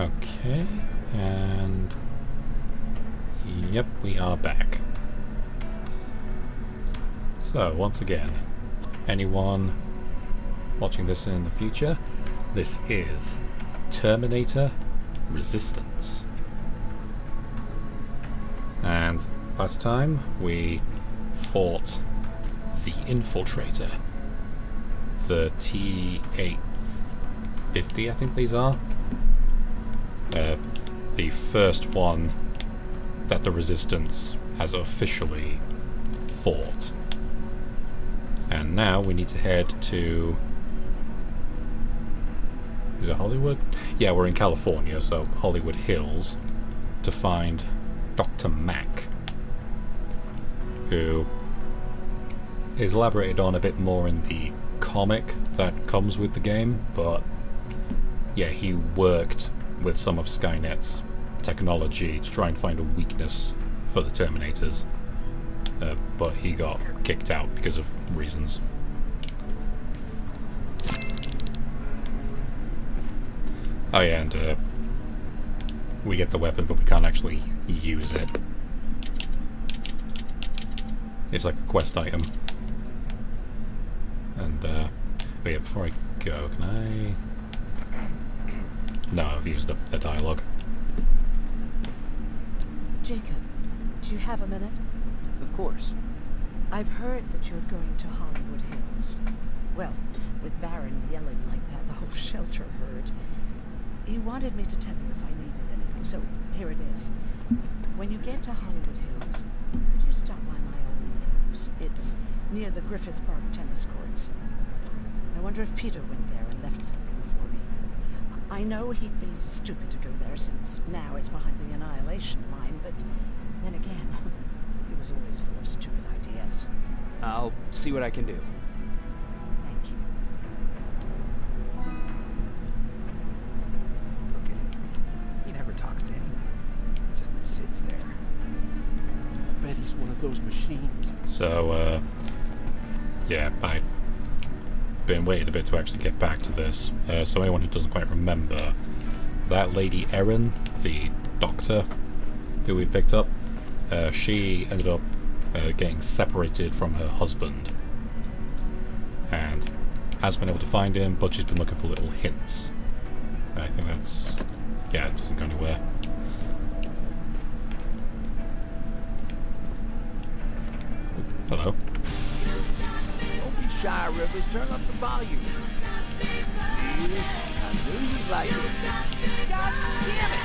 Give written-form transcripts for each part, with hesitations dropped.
Okay, and yep, we are back. So, once again, anyone watching this in the future, this is Terminator Resistance. And last time we fought the Infiltrator, the T-850, I think these are. The first one that the Resistance has officially fought. And now we need to head to... Is it Hollywood? Yeah, we're in California, so Hollywood Hills, to find Dr. Mack, who is elaborated on a bit more in the comic that comes with the game, but yeah, he worked with some of Skynet's technology to try and find a weakness for the Terminators, but he got kicked out because of reasons. Oh yeah, and we get the weapon, but we can't actually use it. It's like a quest item. And, oh yeah, before I go, can I... No, I've used the dialogue. Jacob, do you have a minute? Of course. I've heard that you're going to Hollywood Hills. Well, with Baron yelling like that, the whole shelter heard. He wanted me to tell you if I needed anything, so here it is. When you get to Hollywood Hills, could you stop by my old house? It's near the Griffith Park tennis courts. I wonder if Peter went there and left something for me. I know he'd be stupid to go there since now it's behind the Annihilation line, but then again, he was always full of stupid ideas. I'll see what I can do. Thank you. Look at him. He never talks to anyone. He just sits there. I bet he's one of those machines. So, yeah, I've been waiting a bit to actually get back to this. So anyone who doesn't quite remember, that lady Erin, the doctor who we picked up, she ended up getting separated from her husband and hasn't been able to find him, but she's been looking for little hints. I think that's... yeah, it doesn't go anywhere. Hello. Don't be shy, Rivers. Turn up the volume. See? I knew you'd like it. God damn it!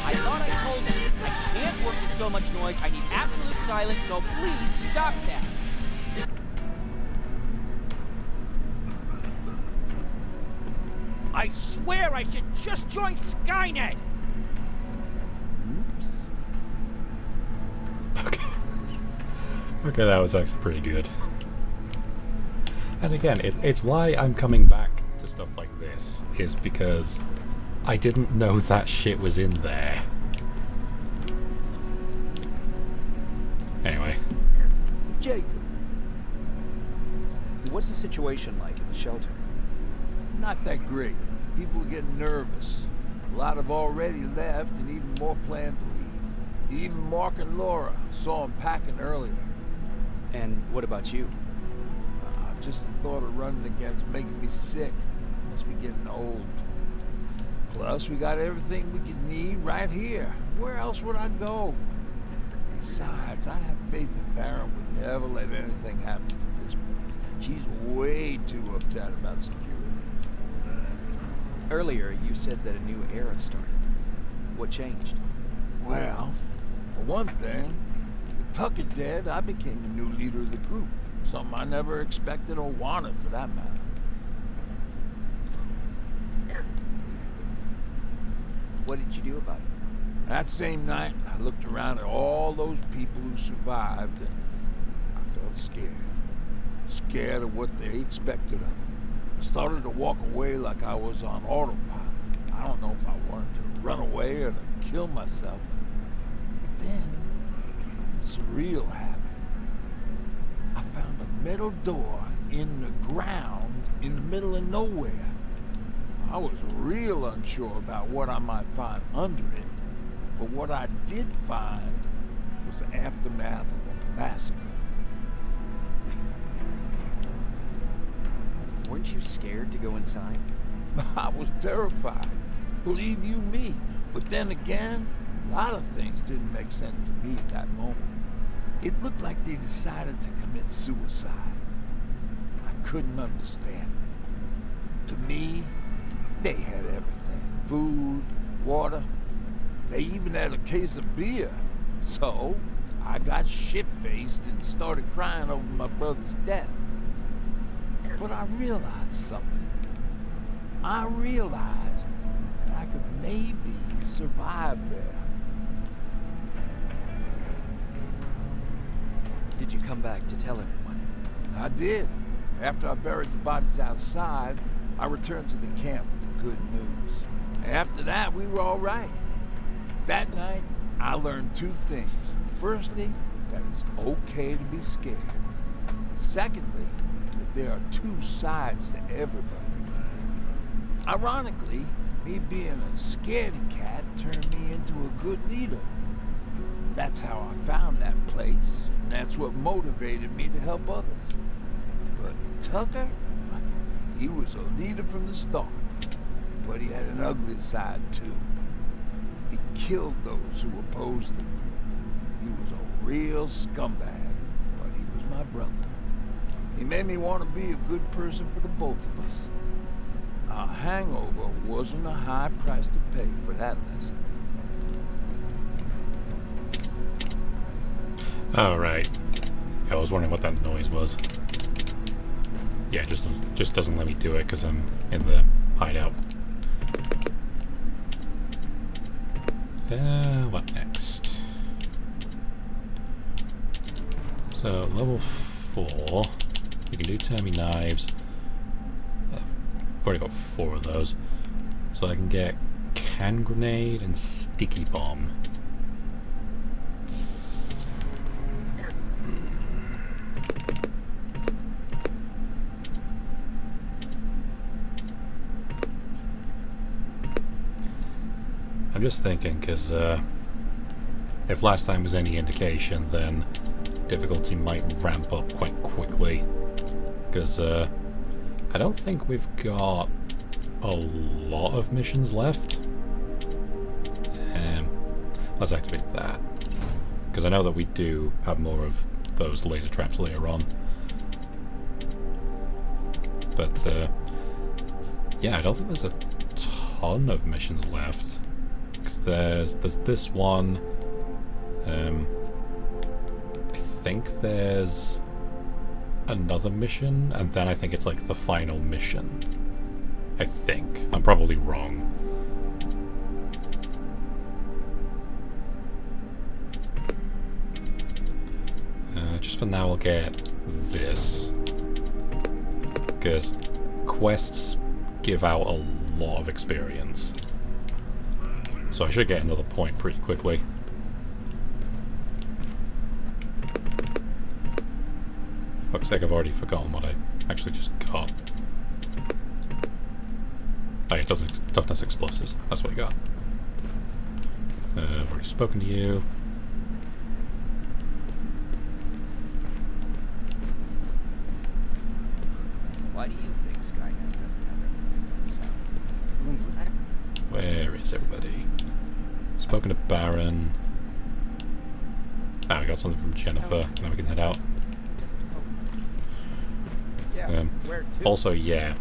I thought I told you. I can't work with so much noise. I need absolute silence, so please stop that. I swear I should just join Skynet! Okay, that was actually pretty good. And again, it's why I'm coming back to stuff like this, is because I didn't know that shit was in there. Anyway. Jacob. What's the situation like in the shelter? Not that great. People are getting nervous. A lot have already left, and even more plan to leave. Even Mark and Laura saw them packing earlier. And what about you? Just the thought of running again's making me sick. Must be getting old. Plus, we got everything we could need right here. Where else would I go? Besides, I have faith that Baron would never let anything happen to this place. She's way too uptight about security. Earlier, you said that a new era started. What changed? Well, for one thing, with Tucker dead, I became the new leader of the group. Something I never expected or wanted, for that matter. What did you do about it? That same night, I looked around at all those people who survived, and I felt scared. Scared of what they expected of me. I started to walk away like I was on autopilot. I don't know if I wanted to run away or to kill myself. But then, something surreal happened. I found a metal door in the ground in the middle of nowhere. I was real unsure about what I might find under it. But what I did find was the aftermath of a massacre. Weren't you scared to go inside? I was terrified, believe you me. But then again, a lot of things didn't make sense to me at that moment. It looked like they decided to commit suicide. I couldn't understand it. To me, they had everything. Food, water. They even had a case of beer. So, I got shit-faced and started crying over my brother's death. But I realized something. I realized that I could maybe survive there. Did you come back to tell everyone? I did. After I buried the bodies outside, I returned to the camp with the good news. After that, we were all right. That night, I learned two things. Firstly, that it's okay to be scared. Secondly, that there are two sides to everybody. Ironically, me being a scaredy cat turned me into a good leader. That's how I found that place, and that's what motivated me to help others. But Tucker, he was a leader from the start, but he had an ugly side too. He killed those who opposed him. He was a real scumbag, but he was my brother. He made me want to be a good person for the both of us. A hangover wasn't a high price to pay for that lesson. Alright. I was wondering what that noise was. Yeah, it just doesn't let me do it because I'm in the hideout. What next? So, level 4. We can do Termi knives. I've already got 4 of those. So I can get can grenade and sticky bomb. I'm just thinking, because if last time was any indication, then difficulty might ramp up quite quickly. Because I don't think we've got a lot of missions left. Let's activate that. Because I know that we do have more of those laser traps later on. But yeah, I don't think there's a ton of missions left. Because there's this one. I think there's another mission, and then I think it's like the final mission. I think. I'm probably wrong. Just for now, I'll get this. Because quests give out a lot of experience. So I should get another point pretty quickly. Fuck's sake, I've already forgotten what I actually just got. Oh yeah, toughness explosives. That's what I got. I've already spoken to you. Why do you think Skynet doesn't have implements in the South? Where is everybody? Spoken to Baron. Ah, we got something from Jennifer. Now we can head out. Yeah, where to? Also, yeah.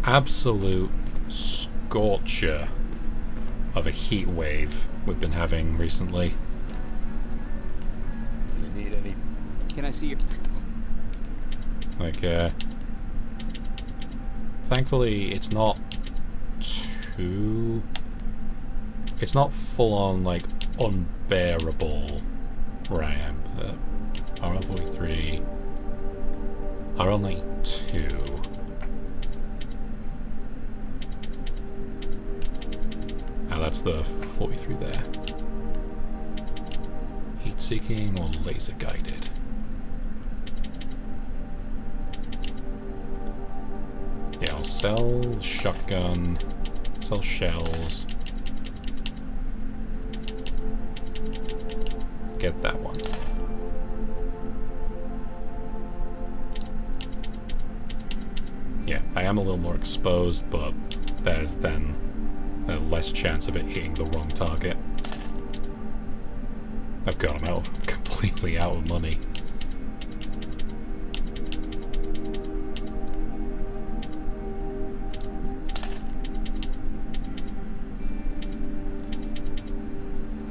Absolute scorcher of a heat wave we've been having recently. You need any? Can I see your... Like, thankfully, it's not too... It's not full-on, like, unbearable where I am. RL43... RL92... Ah, that's the 43 there. Heat-seeking or laser-guided? Yeah, I'll sell shotgun, sell shells. Get that one. Yeah, I am a little more exposed, but there's then less chance of it hitting the wrong target. Oh god, I'm completely out of money.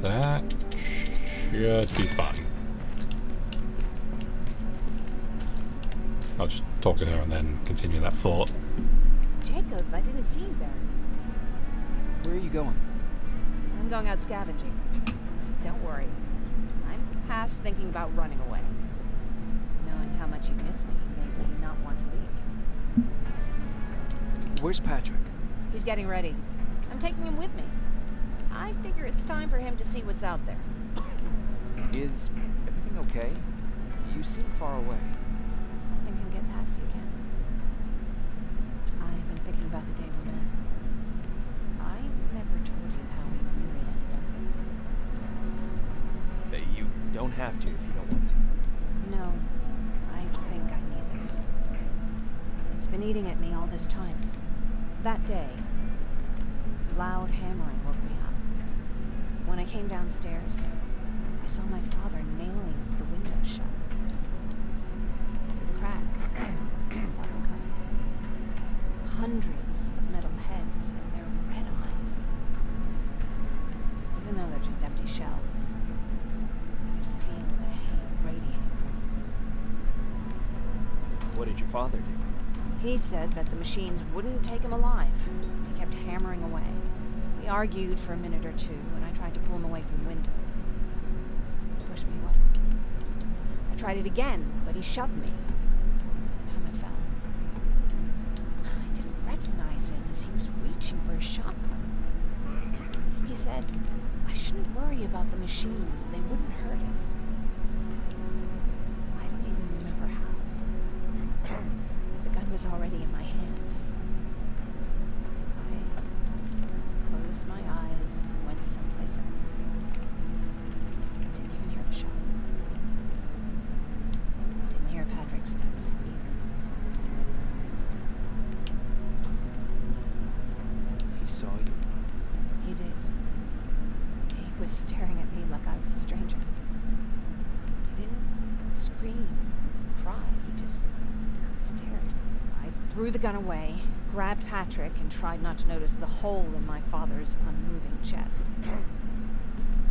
That should be fine. I'll just talk to her and then continue that thought. Jacob, I didn't see you there. Where are you going? I'm going out scavenging. Don't worry. I'm past thinking about running away. Knowing how much you miss me made me not want to leave. Where's Patrick? He's getting ready. I'm taking him with me. I figure it's time for him to see what's out there. Is everything okay? You seem far away. Nothing can get past you, can it? I've been thinking about the day we met. I never told you how we really ended up there. You don't have to if you don't want to. No, I think I need this. It's been eating at me all this time. That day, loud hammering woke me up. When I came downstairs, I saw my father nailing the window shut. With a crack, I saw them coming. Hundreds of metal heads and their red eyes. Even though they're just empty shells, I could feel the hate radiating from them. What did your father do? He said that the machines wouldn't take him alive. He kept hammering away. We argued for a minute or two, and I tried to pull him away from the window. He pushed me away. I tried it again, but he shoved me. This time I fell. I didn't recognize him as he was reaching for his shotgun. He said, I shouldn't worry about the machines. They wouldn't hurt us. I don't even remember how. The gun was already in my hands. I closed my eyes and went someplace else. Didn't even hear the shot. Didn't hear Patrick's steps either. He saw you. He did. He was staring at me like I was a stranger. He didn't scream, cry. He just stared. I threw the gun away, grabbed Patrick, and tried not to notice the hole in my father's unmoving chest.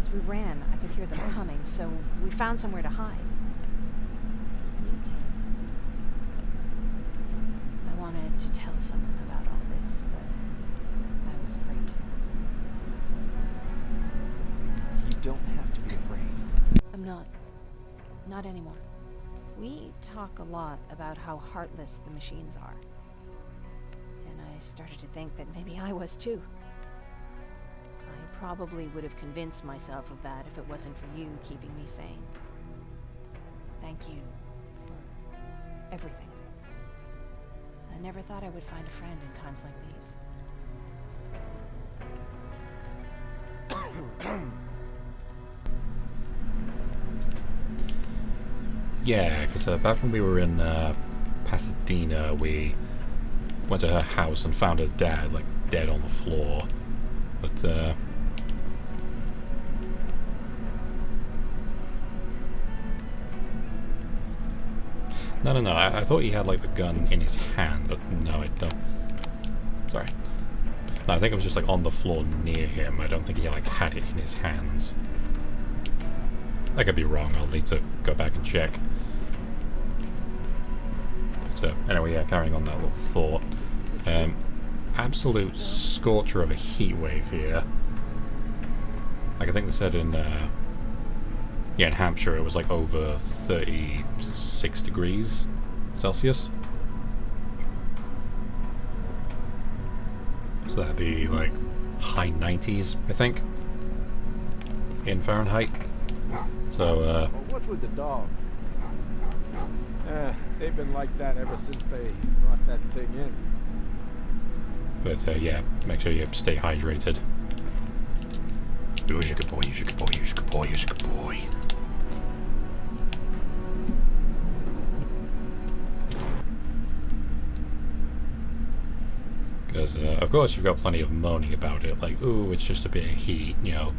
As we ran, I could hear them coming, so we found somewhere to hide. And you came. I wanted to tell someone about all this, but I was afraid to. You don't have to be afraid. I'm not. Not anymore. We talk a lot about how heartless the machines are. And I started to think that maybe I was too. I probably would have convinced myself of that if it wasn't for you keeping me sane. Thank you for everything. I never thought I would find a friend in times like these. Yeah, because back when we were in Pasadena, we went to her house and found her dad, like, dead on the floor. But, No, I thought he had, like, the gun in his hand, but no, I don't... Sorry. No, I think it was just, like, on the floor near him. I don't think he, like, had it in his hands. I could be wrong. I'll need to go back and check. But anyway, yeah, carrying on that little thought. Absolute scorcher of a heat wave here. Like I think they said in in Hampshire it was like over 36 degrees Celsius. So that'd be like high 90s, I think, in Fahrenheit. So, Well, what's with the dog? They've been like that ever since they brought that thing in. But yeah, make sure you stay hydrated. Who's a good boy, who's a good boy, who's a good boy, who's a good boy. Because, of course, you've got plenty of moaning about it, like, ooh, it's just a bit of heat, you know,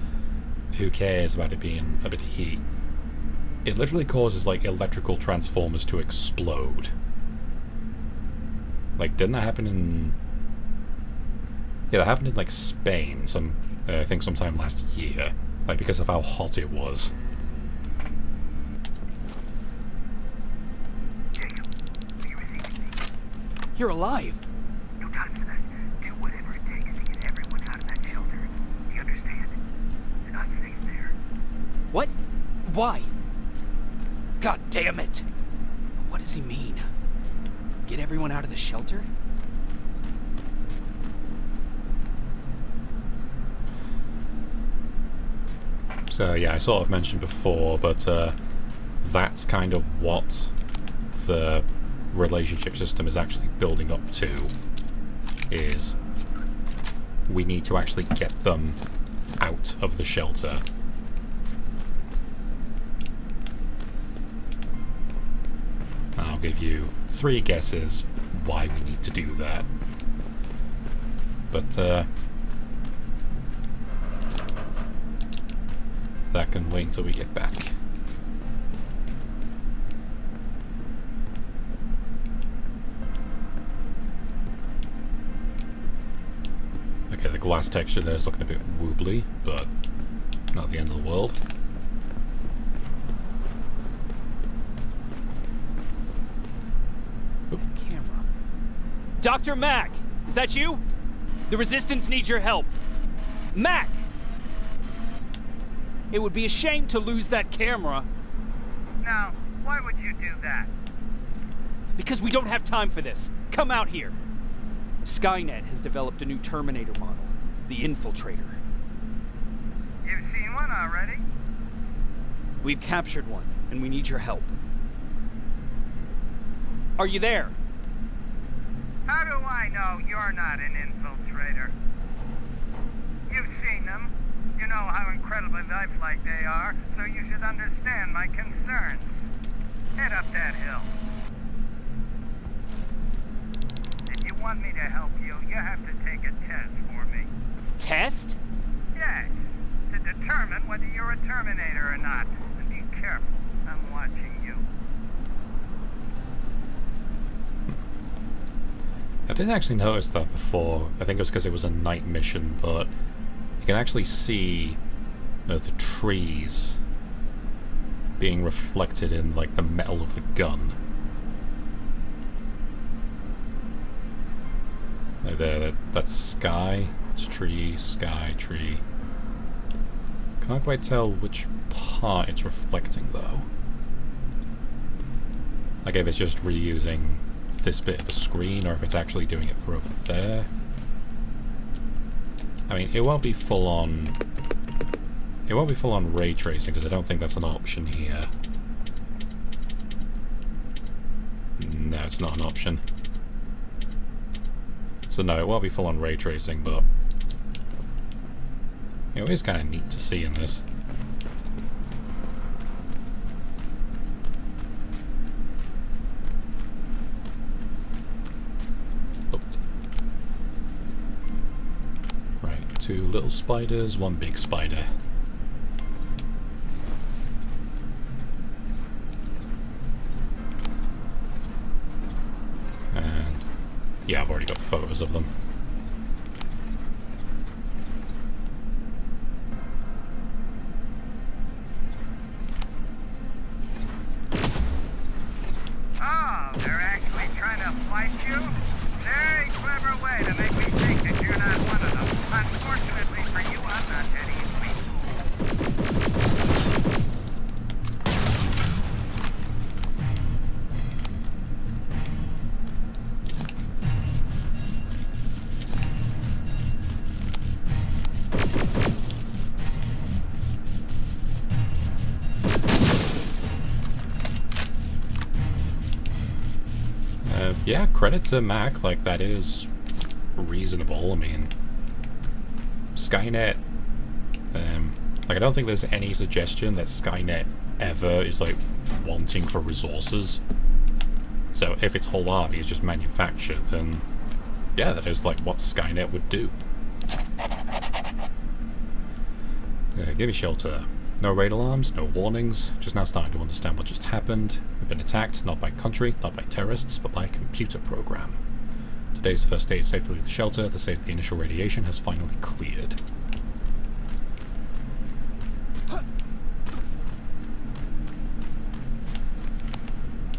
who cares about it being a bit of heat? It literally causes, like, electrical transformers to explode. Like, didn't that happen in... Yeah, that happened in, like, Spain, I think sometime last year, like, because of how hot it was. You're alive. No time for that. Do whatever it takes to get everyone out of that shelter. Do you understand? You're not safe there. What? Why? God damn it. What does he mean? Get everyone out of the shelter? So yeah, I sort of mentioned before, but that's kind of what the relationship system is actually building up to, is we need to actually get them out of the shelter. I'll give you 3 guesses why we need to do that. But that can wait until we get back. Okay, the glass texture there is looking a bit wobbly, but not the end of the world. Camera. Dr. Mack! Is that you? The Resistance needs your help. Mack! It would be a shame to lose that camera. Now, why would you do that? Because we don't have time for this. Come out here. Skynet has developed a new Terminator model, the Infiltrator. You've seen one already? We've captured one, and we need your help. Are you there? How do I know you're not an infiltrator? You've seen them. You know how incredibly lifelike they are, so you should understand my concerns. Head up that hill. If you want me to help you, you have to take a test for me. Test? Yes, to determine whether you're a Terminator or not. And be careful, I'm watching you. I didn't actually notice that before. I think it was because it was a night mission, but you can actually see the trees being reflected in, like, the metal of the gun. Like there, that's sky, it's tree, sky, tree. Can't quite tell which part it's reflecting, though. Like if it's just reusing this bit of the screen, or if it's actually doing it for over there. I mean, it won't be full on... It won't be full on ray tracing, because I don't think that's an option here. No, it's not an option. So no, it won't be full on ray tracing, but... You know, it is kind of neat to see in this. Oh. Right, 2 little spiders, 1 big spider. Yeah, I've already got photos of them. Oh, they're actually trying to fight you? Very clever way to make me think that you're not one of them. Unfortunately for you, I'm not that easily fooled. Yeah, credit to Mac, like that is reasonable. I mean, Skynet, like, I don't think there's any suggestion that Skynet ever is, like, wanting for resources. So if its whole army is just manufactured, then yeah, that is, like, what Skynet would do. Give me shelter. No raid alarms, no warnings, just now starting to understand what just happened. We've been attacked, not by country, not by terrorists, but by a computer program. Today's the first day it's safe to leave the shelter. The state of the initial radiation has finally cleared.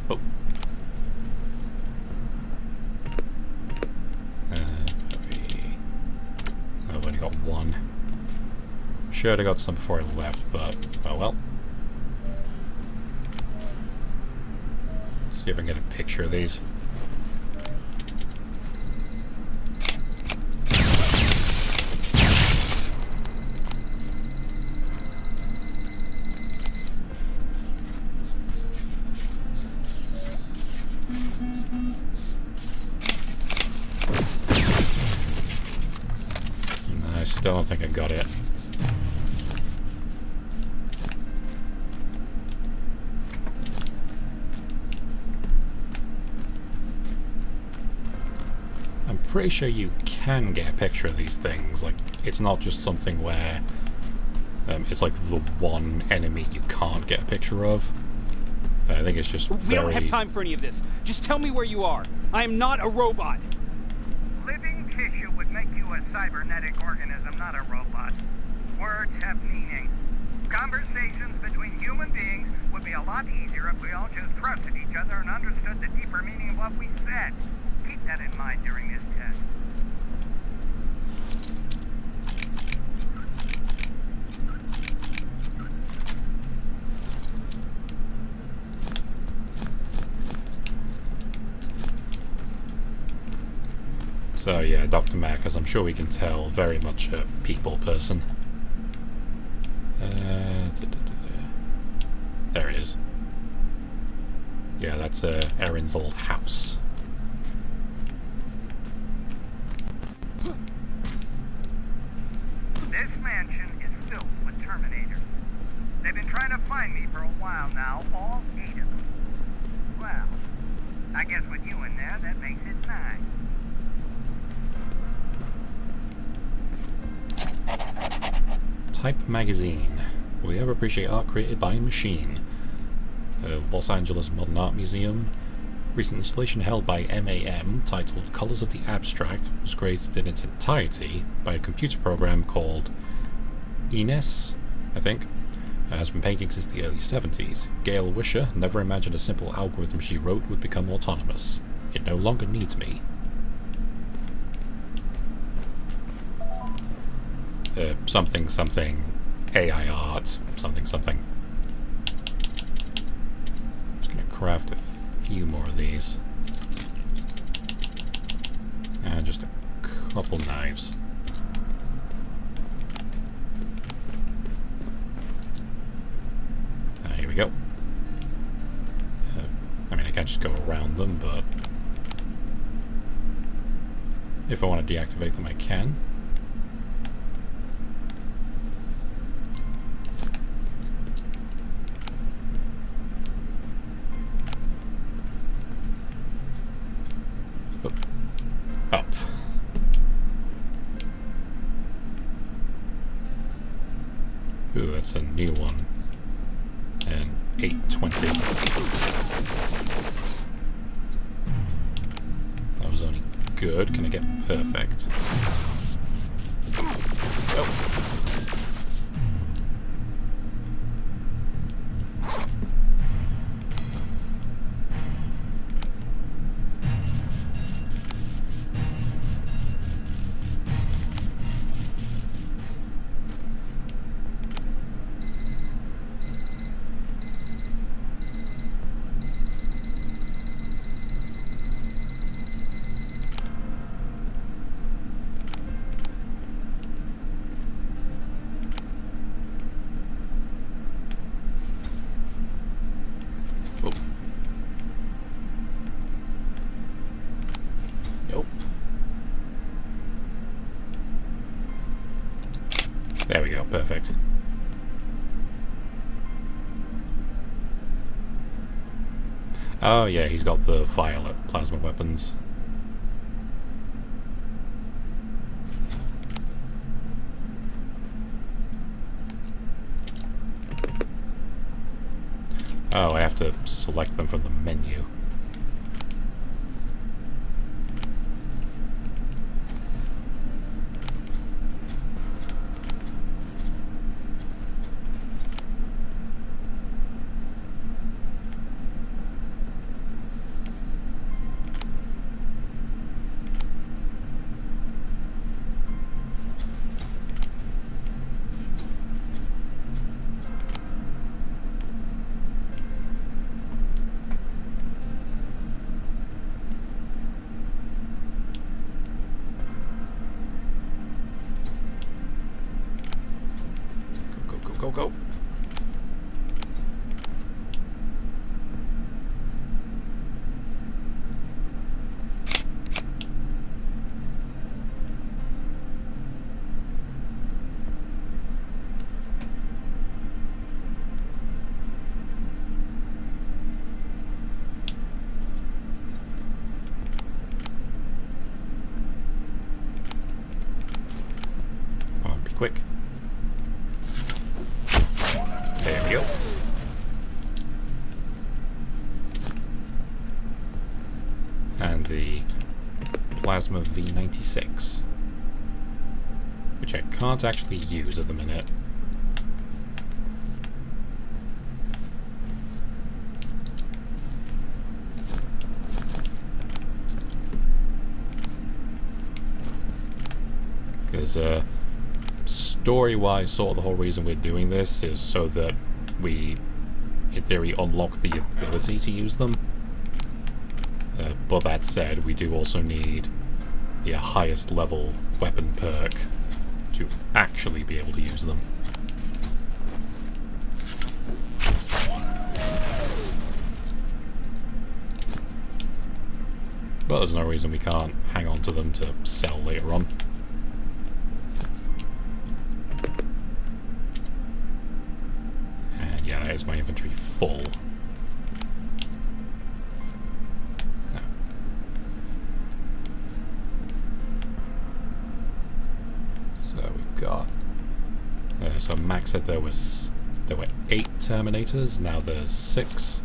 Oh. I've only got one. Should have got some before I left, but oh well. Let's see if I can get a picture of these. I still don't think I got it. Pretty sure you can get a picture of these things. Like, it's not just something where it's like the one enemy you can't get a picture of. I think it's just We don't have time for any of this. Just tell me where you are. I am not a robot. Living tissue would make you a cybernetic organism, not a robot. Words have meaning. Conversations between human beings would be a lot easier if we all just trusted each other and understood the deeper meaning of what we said. Keep that in mind during this test. So yeah, Dr. Mack, as I'm sure we can tell, very much a people person. There he is. Yeah, that's Erin's old house. This mansion is filled with Terminators. They've been trying to find me for a while now, all 8 of them. Well, I guess with you in there, that makes it 9. Type Magazine. We ever appreciate art created by a machine. Los Angeles Modern Art Museum. Recent installation held by MAM, titled Colors of the Abstract, was created in its entirety by a computer program called Ines, I think. Has been painting since the early 70s. Gail Wisher never imagined a simple algorithm she wrote would become autonomous. It no longer needs me. Something, something, AI art, something, something. Just gonna craft a few more of these. And just a couple knives. Here we go. I mean, I can't just go around them, but if I want to deactivate them, I can. Up. Ooh, that's a new one. And 820. That was only good. Can I get perfect? Oh. There we go, perfect. Oh yeah, he's got the violet plasma weapons. Oh, I have to select them from the menu. Go, go. Come on, be quick. There we go. And the Plasma V96, which I can't actually use at the minute. Because, story-wise, sort of the whole reason we're doing this is so that we, in theory, unlock the ability to use them. But that said, we do also need the highest level weapon perk to actually be able to use them. But there's no reason we can't hang on to them to sell later on. And yeah, that is my inventory full. No. So we've got... so Max said there were 8 Terminators, now there's 6.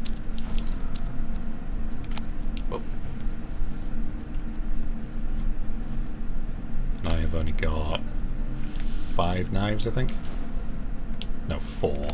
Whoa. I've only got 5 knives, I think. No, 4.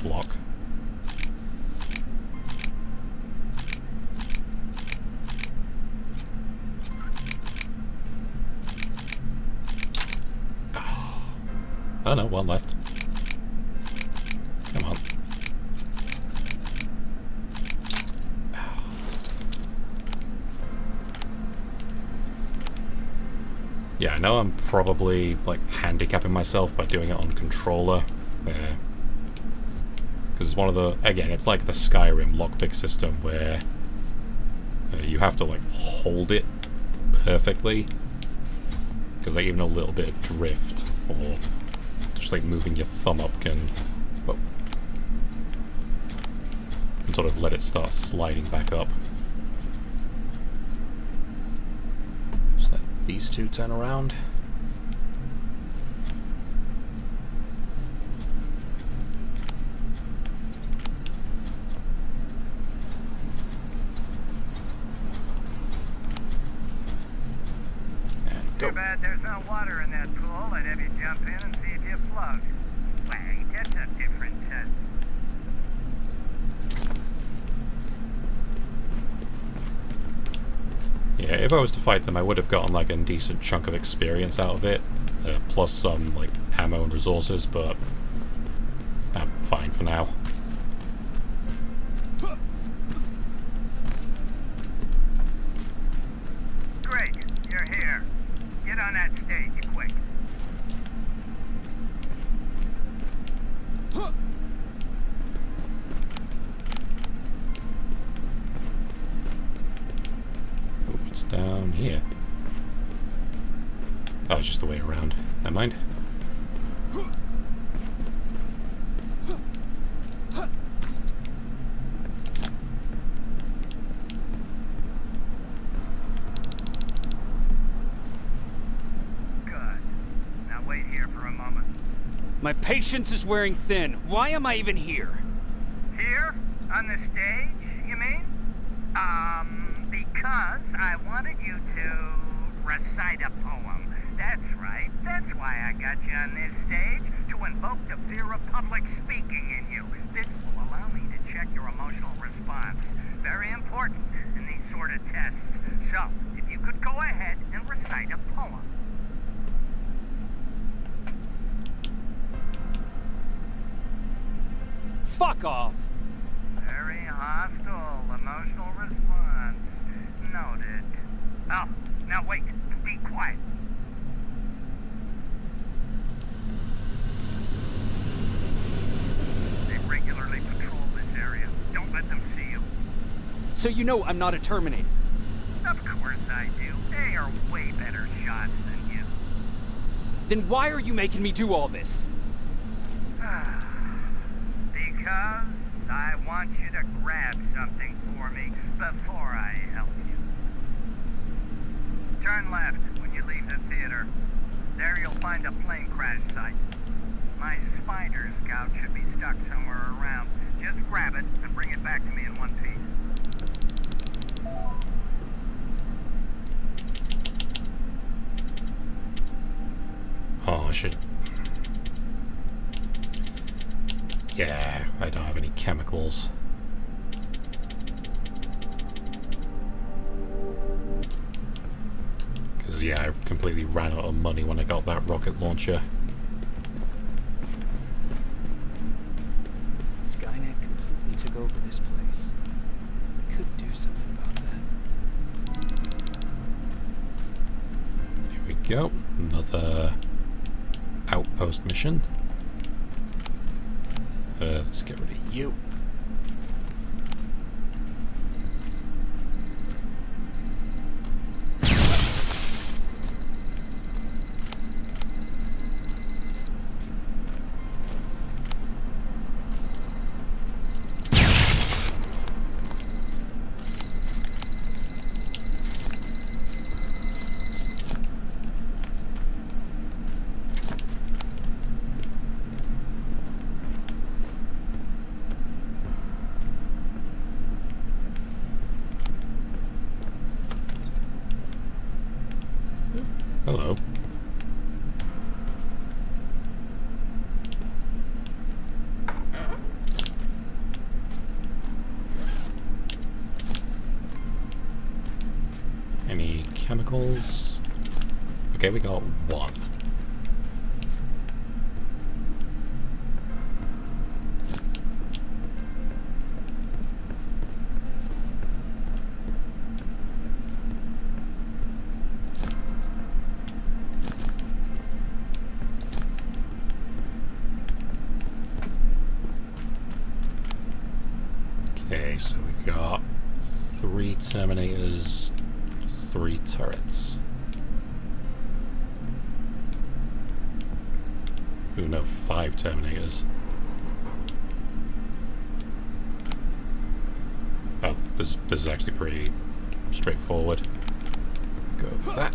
last lock. Oh no, one left. Come on. Yeah, I know I'm probably, like, handicapping myself by doing it on controller. Because it's one of the... Again, it's like the Skyrim lockpick system where you have to, like, hold it perfectly. Because, like, even a little bit of drift or just, like, moving your thumb up can sort of let it start sliding back up. These two turn around. And go. Too bad there's no water in that pool. I'd have you jump in and see if you float. Wait, that's a different test. Yeah, if I was to fight them, I would have gotten like a decent chunk of experience out of it, plus some like ammo and resources, but I'm fine for now. Great, you're here. Get on that stage, quick. Oh, it's down here. Oh, it's just the way around. Never mind. My patience is wearing thin. Why am I even here? Here? On the stage, you mean? Because I wanted you to recite a poem. That's right. That's why I got you on this stage, to invoke the fear of public speaking in you. This will allow me to check your emotional response. Very important in these sort of tests. So, if you could go ahead and recite a poem. Fuck off! Very hostile emotional response. Noted. Oh, now wait. Be quiet. They regularly patrol this area. Don't let them see you. So you know I'm not a Terminator. Of course I do. They are way better shots than you. Then why are you making me do all this? Because I want you to grab something for me before I help you. Turn left when you leave the theater. There you'll find a plane crash site. My spider scout should be stuck somewhere around. Just grab it and bring it back to me in one piece. Oh, I should... Yeah, I don't have any chemicals. Because, yeah, I completely ran out of money when I got that rocket launcher. Skynet completely took over this place. We could do something about that. Here we go. Another outpost mission. Let's get rid of you. Hello. chemicals. Okay, we got one. Okay, so we got 3 Terminators, 3 turrets. Ooh, no, 5 Terminators. Oh, this is actually pretty straightforward. Go with that.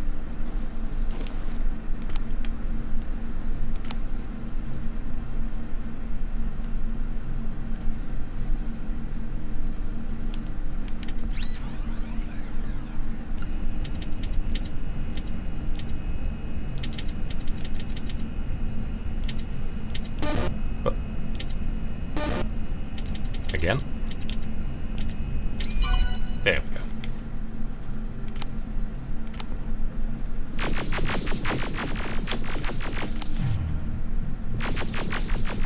Again. There we go.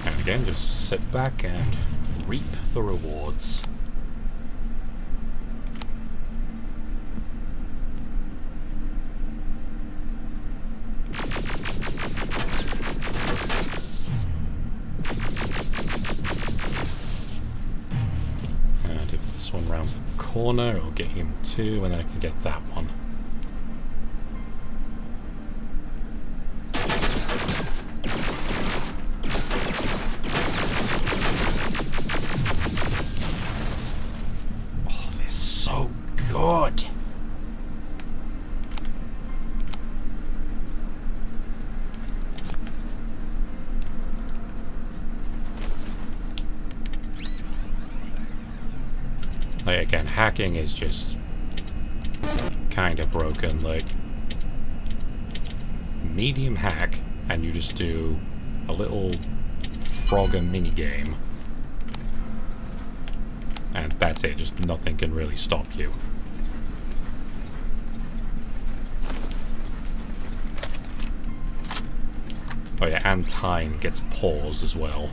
And again, just sit back and reap the rewards. This one rounds the corner, it'll get him 2, and then I can get that one. Oh, they're so good! Like, again, hacking is just kind of broken. Like, medium hack, and you just do a little Frogger minigame. And that's it, just nothing can really stop you. Oh yeah, and time gets paused as well.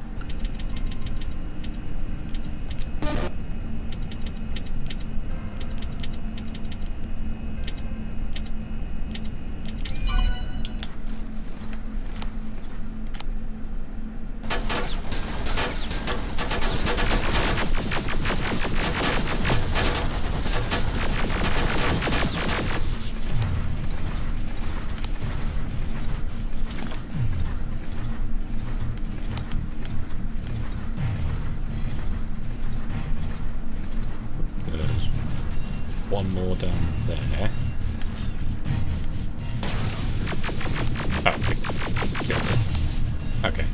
One more down there. Oh, killed it. Okay.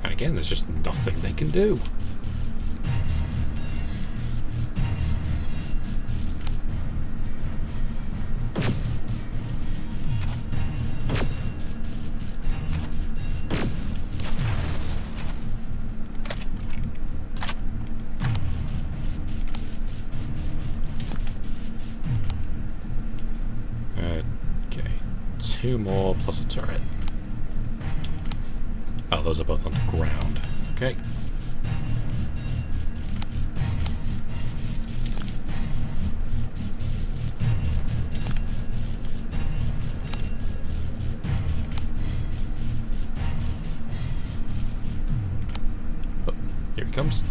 And again, there's just nothing they can do. Okay, 2 more plus a turret. Oh, those are both on the ground. Okay. Oh, here he comes.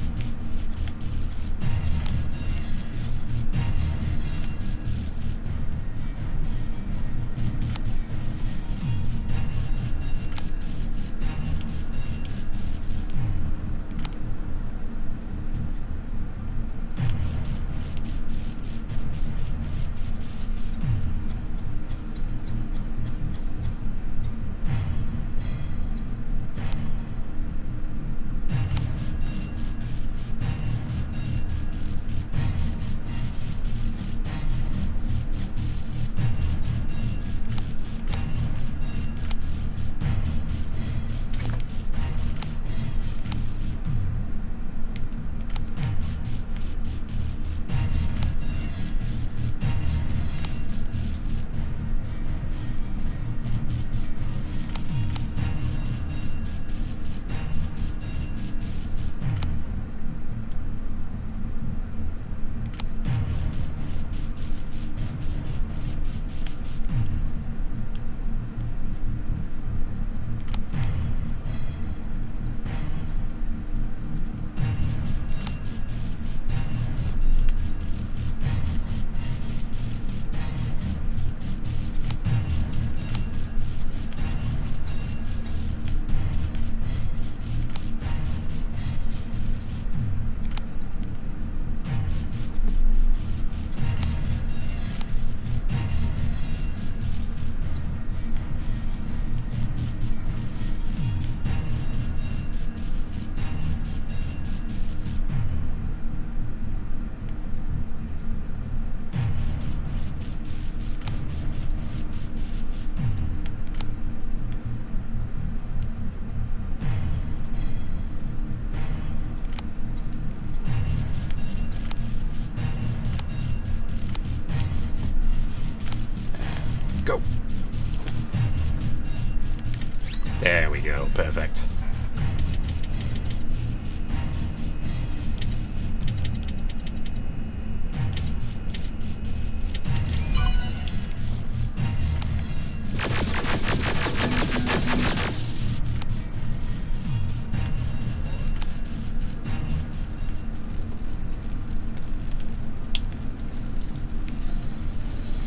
There we go, perfect.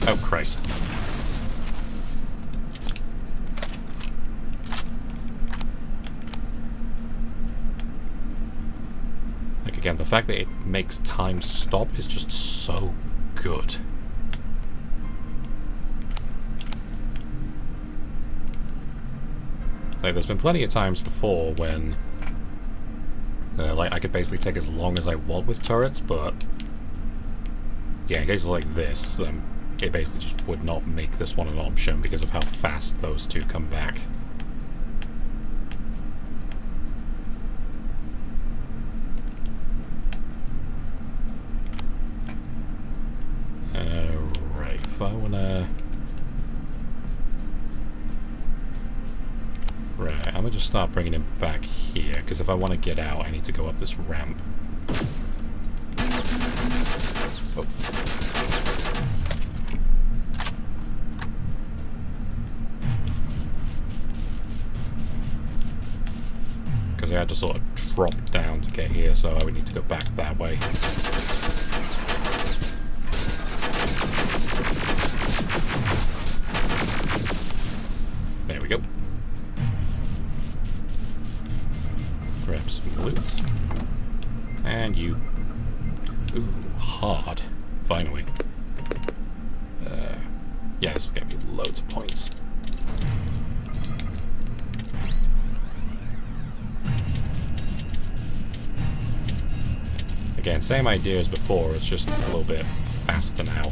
Oh, Christ. Like, again, the fact that it makes time stop is just so good. Like, there's been plenty of times before when, like, I could basically take as long as I want with turrets, but yeah, in cases like this, it basically just would not make this one an option because of how fast those two come back. Right, if I wanna... Right, I'm gonna just start bringing him back here, because if I want to get out, I need to go up this ramp. Oh. Because I had to sort of drop down to get here, so I would need to go back that way. There we go. Grab some loot. And you... Ooh, hard. Finally. Yeah, this will get me loads of points. Again, same idea as before, it's just a little bit faster now.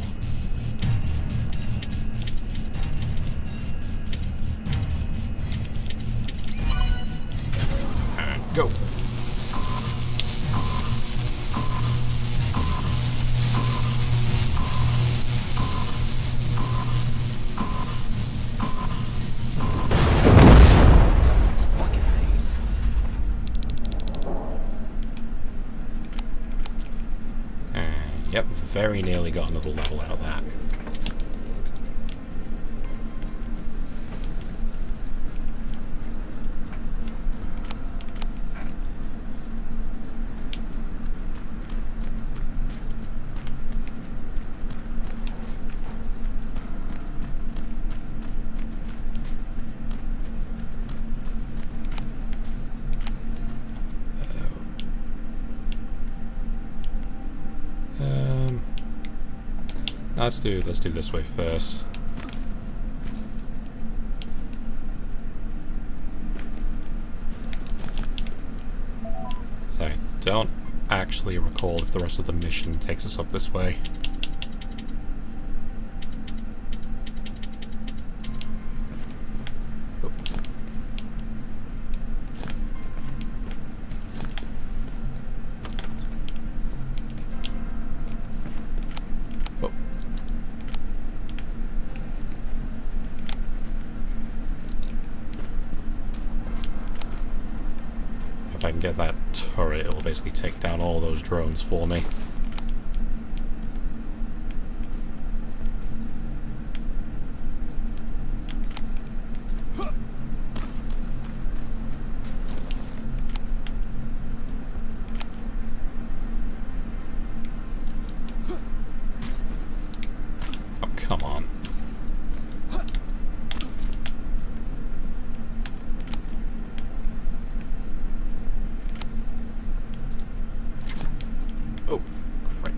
And go! These fucking things. Yep, very nearly got another level out of that. Let's do this way first. So I don't actually recall if the rest of the mission takes us up this way. Oh. Oh. If I can get that turret, it'll basically take down all those drones for me. Oh, come on. Oh, great.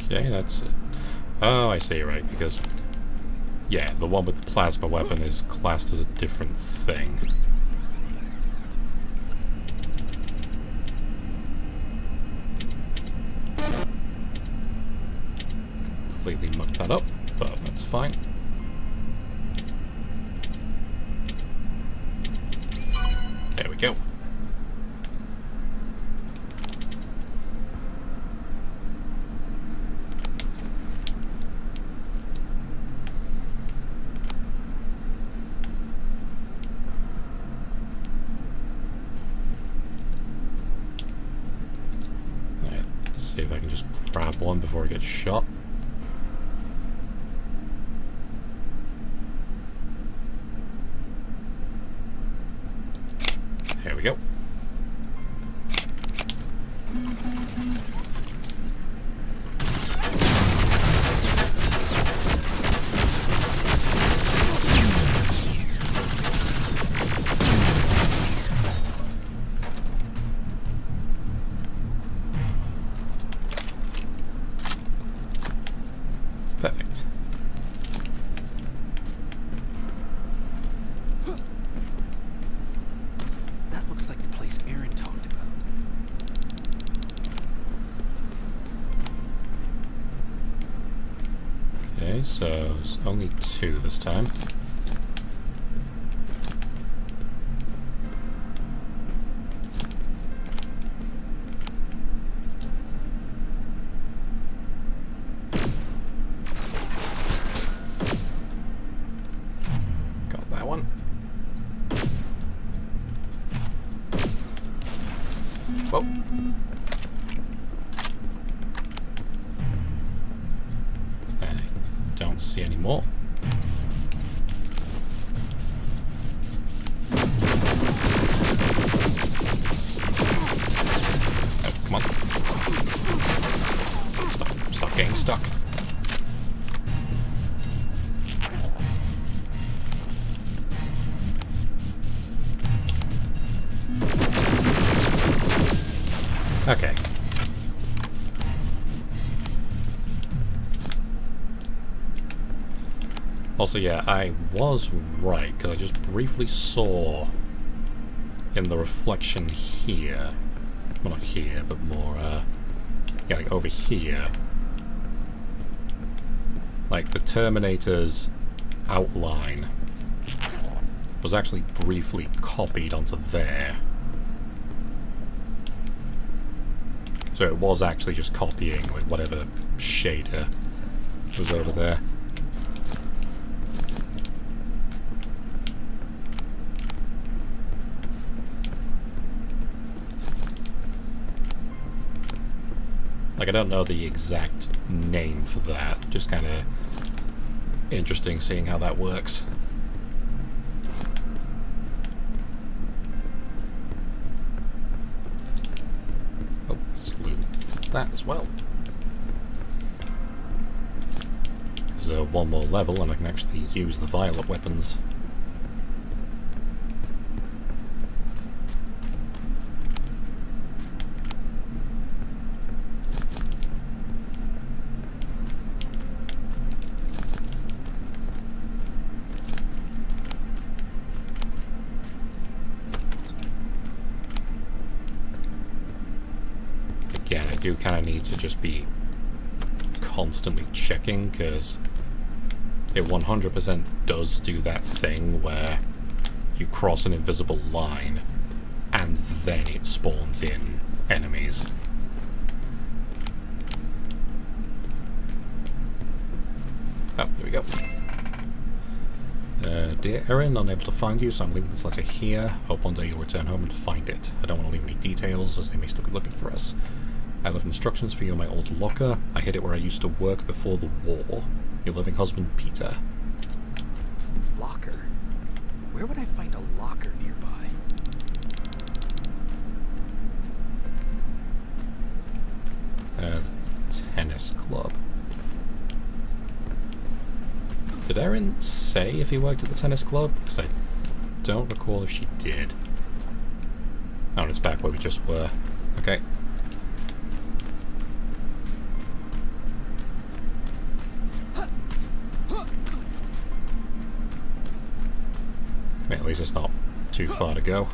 Okay, that's it. Oh, I see, right, because Yeah, the one with the plasma weapon is classed as a different thing. Completely mucked that up, but that's fine. There we go. Alright, let's see if I can just grab one before I get shot. There we go. Perfect. That looks like the place Aaron talked about. Okay, so it's only 2 this time. Got that one. Whoa. I don't see any more. Oh, come on. Stop getting stuck. Okay. Also, yeah, I was right, because I just briefly saw in the reflection here, well, not here, but more, yeah, like over here, like the Terminator's outline was actually briefly copied onto there. So it was actually just copying like whatever shader was over there. Like, I don't know the exact name for that, just kind of interesting seeing how that works. Oh, let's loot that as well. There's one more level and I can actually use the violet weapons. Again, I do kind of need to just be constantly checking, because it 100% does do that thing where you cross an invisible line and then it spawns in enemies. Oh, here we go. Dear Erin, unable to find you, so I'm leaving this letter here. Hope one day you'll return home and find it. I don't want to leave any details, as they may still be looking for us. I left instructions for you in my old locker. I hid it where I used to work before the war. Your loving husband, Peter. Locker? Where would I find a locker nearby? Tennis club. Did Erin say if he worked at the tennis club? Because I don't recall if she did. Oh, and it's back where we just were. Okay. I mean, at least it's not too far to go.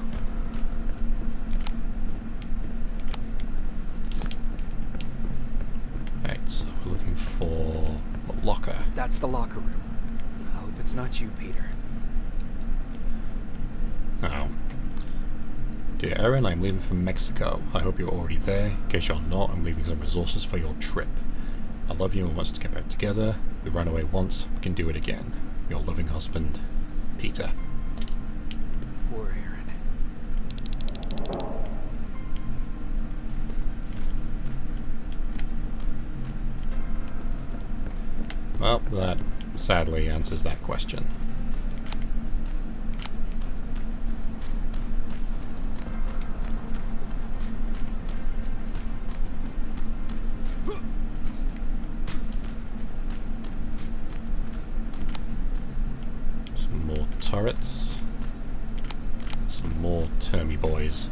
Right, so we're looking for a locker. That's the locker room. I hope it's not you, Peter. Oh. Dear Erin, I'm leaving from Mexico. I hope you're already there. In case you're not, I'm leaving some resources for your trip. I love you and want us to get back together. We ran away once, we can do it again. Your loving husband, Peter. Poor Aaron. Well, that sadly answers that question. Some more turrets. Some more Termy boys.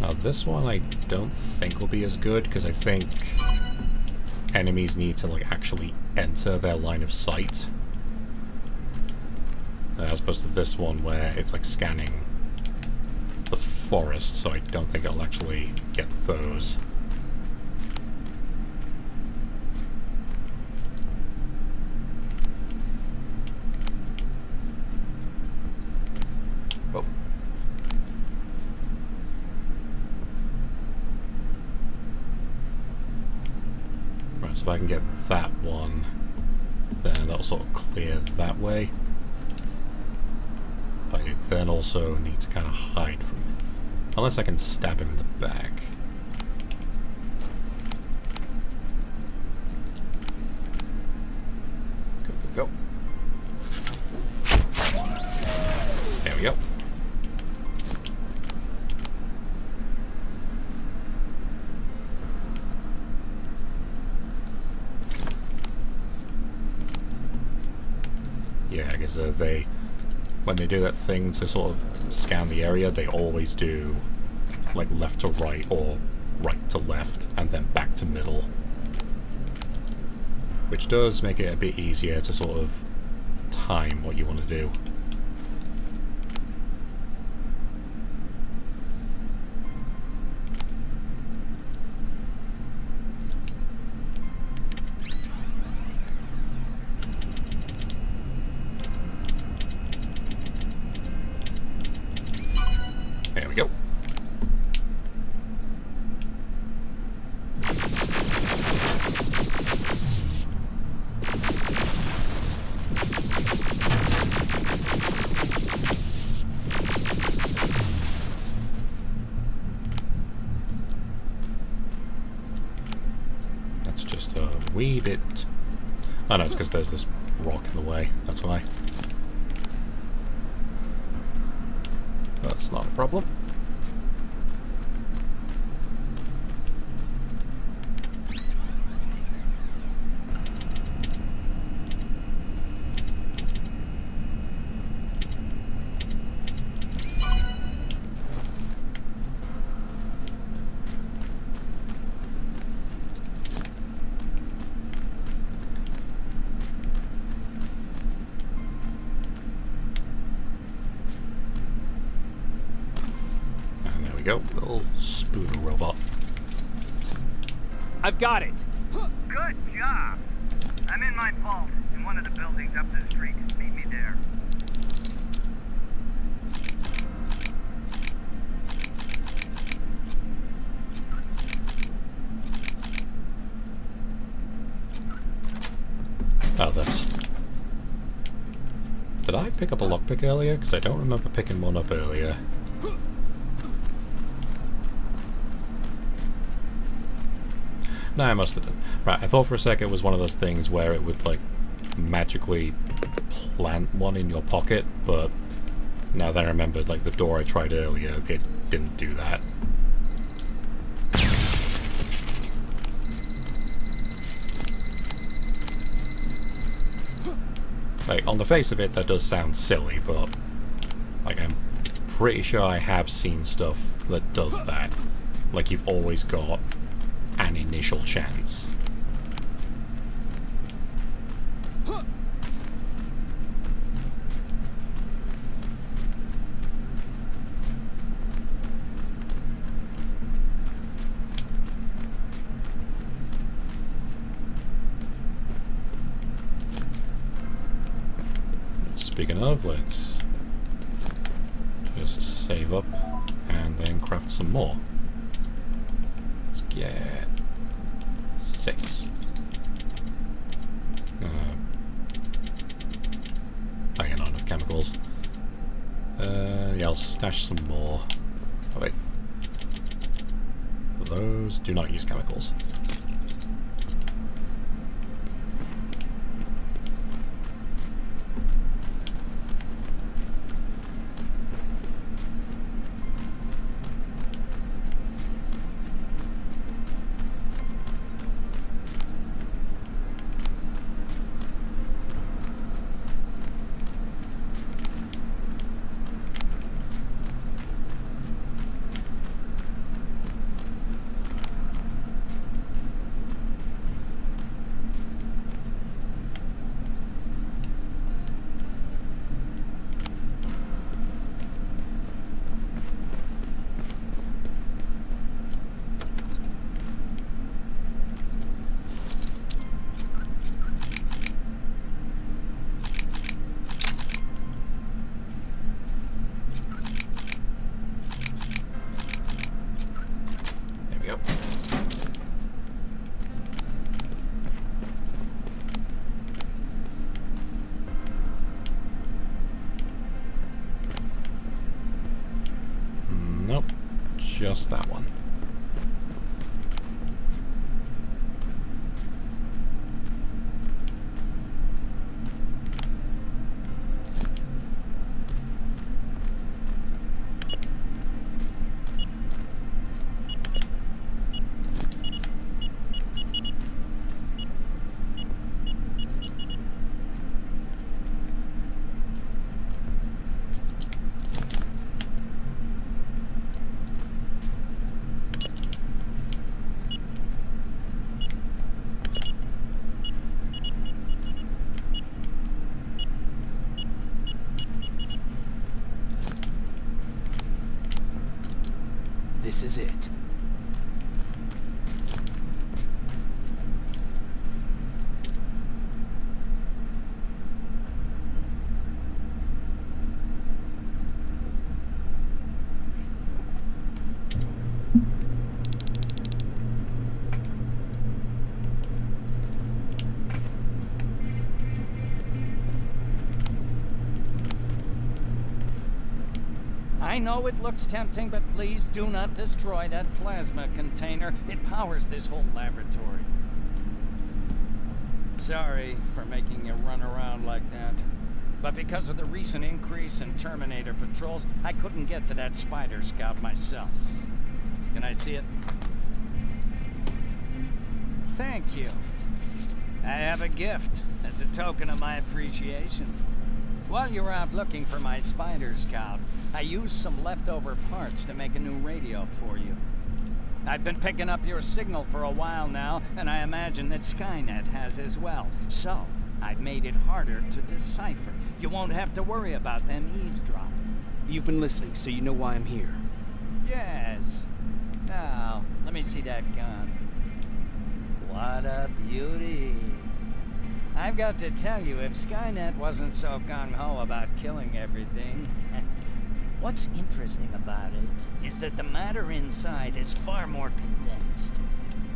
Now this one I don't think will be as good, because I think enemies need to like actually enter their line of sight. As opposed to this one where it's like scanning the forest, so I don't think I'll actually get those. Oh. Right, so if I can get that one, then that'll sort of clear that way. But I then also need to kind of hide from it. Unless I can stab him in the back. Go, go, go. There we go. Yeah, I guess when they do that thing to sort of scan the area, they always do like left to right or right to left and then back to middle. Which does make it a bit easier to sort of time what you want to do. There we go. That's just a wee bit... Oh no, it's because there's this rock in the way, that's why. That's not a problem. Go, little spooner robot. I've got it. Good job. I'm in my vault in one of the buildings up the street. Meet me there. Oh, this. Did I pick up a lockpick earlier? Because I don't remember picking one up earlier. No, I must have done. Right, I thought for a second it was one of those things where it would, like, magically plant one in your pocket, but now that I remembered, like, the door I tried earlier, it didn't do that. Like, on the face of it, that does sound silly, but like, I'm pretty sure I have seen stuff that does that. Like, you've always got an initial chance. Speaking of, let's just save up and then craft some more. Let's get 6. I get not enough chemicals. Yeah, I'll stash some more. Oh wait. Those do not use chemicals. Yep. Nope, just that one. This is it. I know it looks tempting, but please do not destroy that plasma container. It powers this whole laboratory. Sorry for making you run around like that. But because of the recent increase in Terminator patrols, I couldn't get to that Spider Scout myself. Can I see it? Thank you. I have a gift as a token of my appreciation. While you were out looking for my Spider Scout, I used some leftover parts to make a new radio for you. I've been picking up your signal for a while now, and I imagine that Skynet has as well. So, I've made it harder to decipher. You won't have to worry about them eavesdropping. You've been listening, so you know why I'm here. Yes. Now, let me see that gun. What a beauty. I've got to tell you, if Skynet wasn't so gung-ho about killing everything, what's interesting about it is that the matter inside is far more condensed.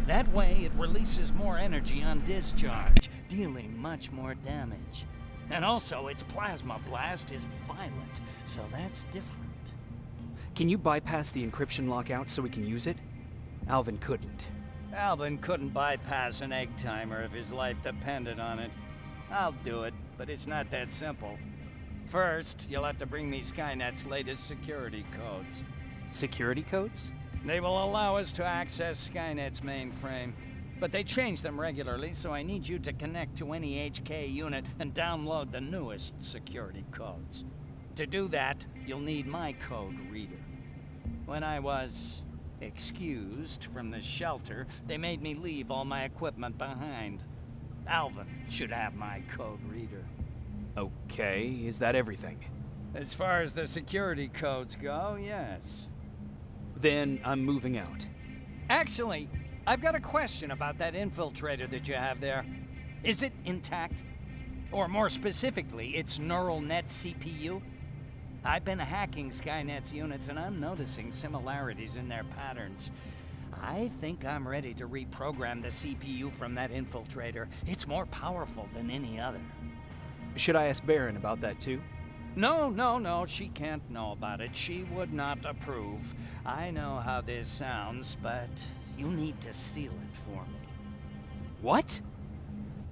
That way, it releases more energy on discharge, dealing much more damage. And also, its plasma blast is violent, so that's different. Can you bypass the encryption lockout so we can use it? Alvin couldn't. Alvin couldn't bypass an egg timer if his life depended on it. I'll do it, but it's not that simple. First, you'll have to bring me Skynet's latest security codes. Security codes? They will allow us to access Skynet's mainframe. But they change them regularly, so I need you to connect to any HK unit and download the newest security codes. To do that, you'll need my code reader. When I was excused from the shelter, they made me leave all my equipment behind. Alvin should have my code reader. Okay, is that everything? As far as the security codes go, yes. Then I'm moving out. Actually, I've got a question about that infiltrator that you have there. Is it intact? Or more specifically, its neural net CPU? I've been hacking Skynet's units and I'm noticing similarities in their patterns. I think I'm ready to reprogram the CPU from that infiltrator. It's more powerful than any other. Should I ask Baron about that too? No, she can't know about it. She would not approve. I know how this sounds, but you need to steal it for me. What?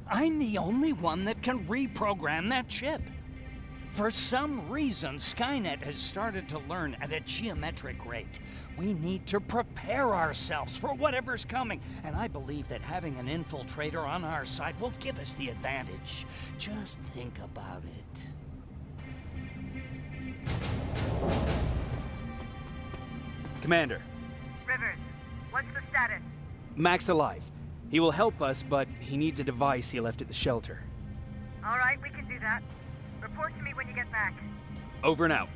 I'm the only one that can reprogram that chip. For some reason, Skynet has started to learn at a geometric rate. We need to prepare ourselves for whatever's coming, and I believe that having an infiltrator on our side will give us the advantage. Just think about it. Commander, Rivers, what's the status? Mac's alive. He will help us, but he needs a device he left at the shelter. All right, we can do that. Report to me when you get back. Over and out.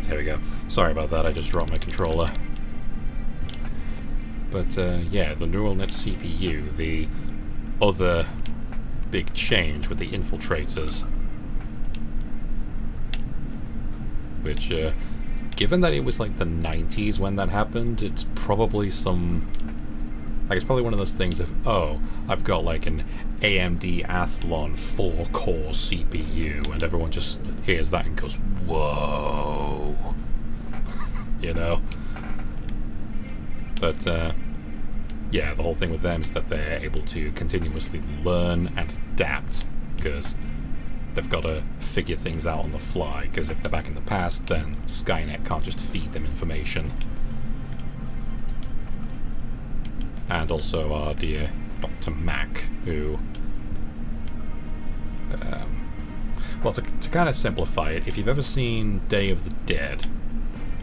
There we go. Sorry about that, I just dropped my controller. But yeah, the neural net CPU, the other big change with the infiltrators. Which, given that it was like the 90s when that happened, it's probably some... Like, it's probably one of those things of, oh, I've got like an AMD Athlon 4-core CPU, and everyone just hears that and goes, whoa. You know? But, yeah, the whole thing with them is that they're able to continuously learn and adapt, because they've got to figure things out on the fly, because if they're back in the past, then Skynet can't just feed them information. And also our dear Dr. Mac, who... well, to kind of simplify it, if you've ever seen Day of the Dead,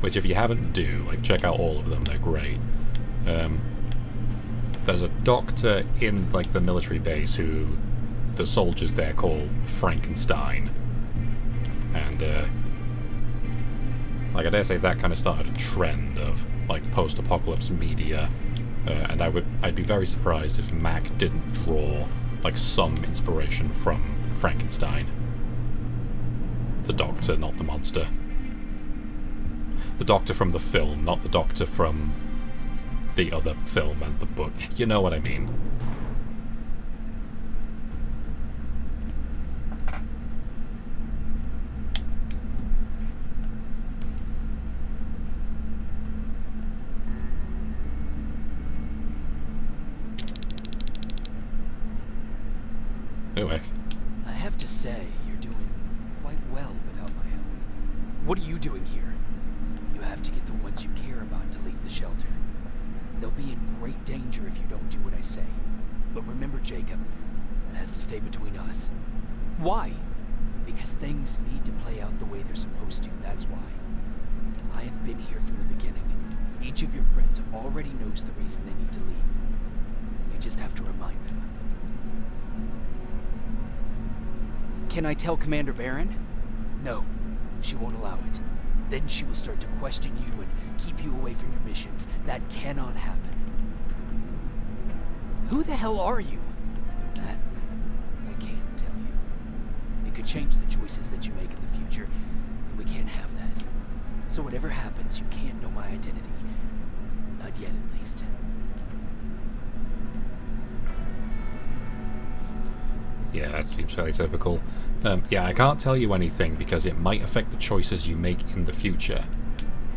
which if you haven't, do, like, check out all of them, they're great. There's a doctor in, like, the military base who the soldiers there call Frankenstein. And, like, I dare say that kind of started a trend of, like, post-apocalypse media. And I'd be very surprised if Mac didn't draw, like, some inspiration from Frankenstein. The Doctor, not the monster. The Doctor from the film, not the Doctor from the other film and the book. You know what I mean. Anyway. I have to say, you're doing quite well without my help. What are you doing here? You have to get the ones you care about to leave the shelter. They'll be in great danger if you don't do what I say. But remember, Jacob, that has to stay between us. Why? Because things need to play out the way they're supposed to, that's why. I have been here from the beginning. Each of your friends already knows the reason they need to leave. You just have to remind them. Can I tell Commander Baron? No, she won't allow it. Then she will start to question you and keep you away from your missions. That cannot happen. Who the hell are you? That I can't tell you. It could change the choices that you make in the future, and we can't have that. So whatever happens, you can't know my identity. Not yet, at least. Yeah, that seems fairly typical. Yeah, I can't tell you anything because it might affect the choices you make in the future.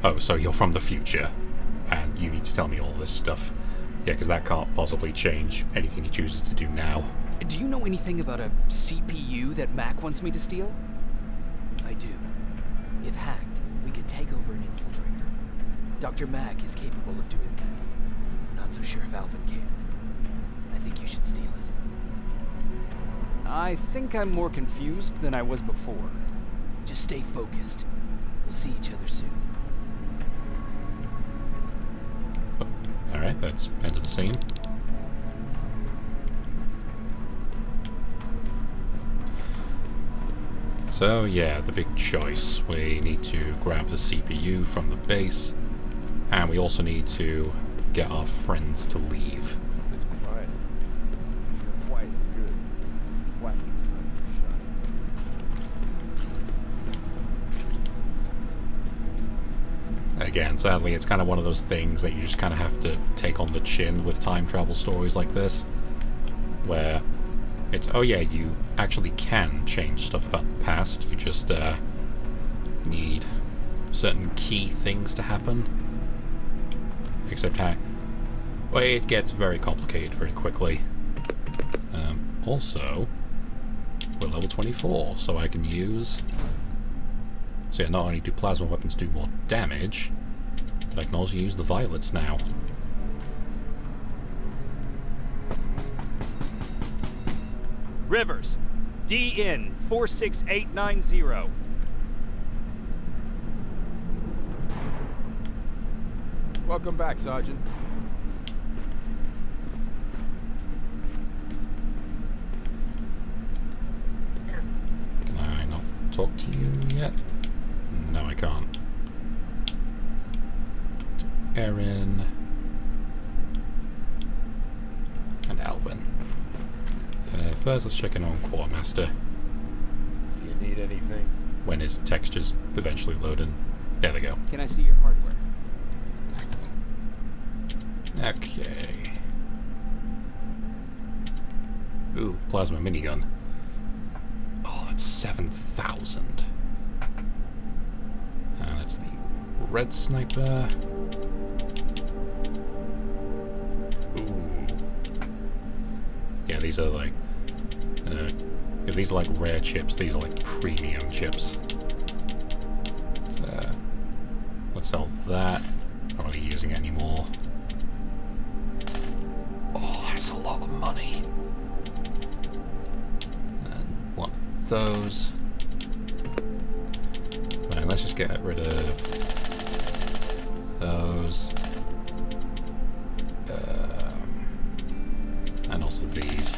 Oh, so you're from the future, and you need to tell me all this stuff. Yeah, because that can't possibly change anything he chooses to do now. Do you know anything about a CPU that Mac wants me to steal? I do. If hacked, we could take over an infiltrator. Dr. Mack is capable of doing that. I'm not so sure if Alvin can. I think you should steal it. I think I'm more confused than I was before. Just stay focused. We'll see each other soon. Alright, that's end of the scene. So yeah, the big choice. We need to grab the CPU from the base, and we also need to get our friends to leave. It's quiet. Quiet's good. Quiet. Again, sadly, it's kind of one of those things that you just kind of have to take on the chin with time travel stories like this, where it's, oh yeah, you actually can change stuff about the past, you just need certain key things to happen. Except how, well, it gets very complicated very quickly. Also, we're level 24, so I can use... So yeah, not only do plasma weapons do more damage, but I can also use the violets now. Rivers, DN 46890. Welcome back, Sergeant. Can I not talk to you yet? No, I can't. Talk to Erin. And Alvin. First, let's check in on Quartermaster. Do you need anything? When his texture's eventually loaded. There they go. Can I see your hardware? Okay. Ooh, plasma minigun. Oh, that's 7,000. That's the red sniper. Ooh. Yeah, these are like... if these are like rare chips, these are like premium chips. So, let's sell that. Not really using it anymore. Oh, that's a lot of money. And one of those. Right, let's just get rid of those. And also these.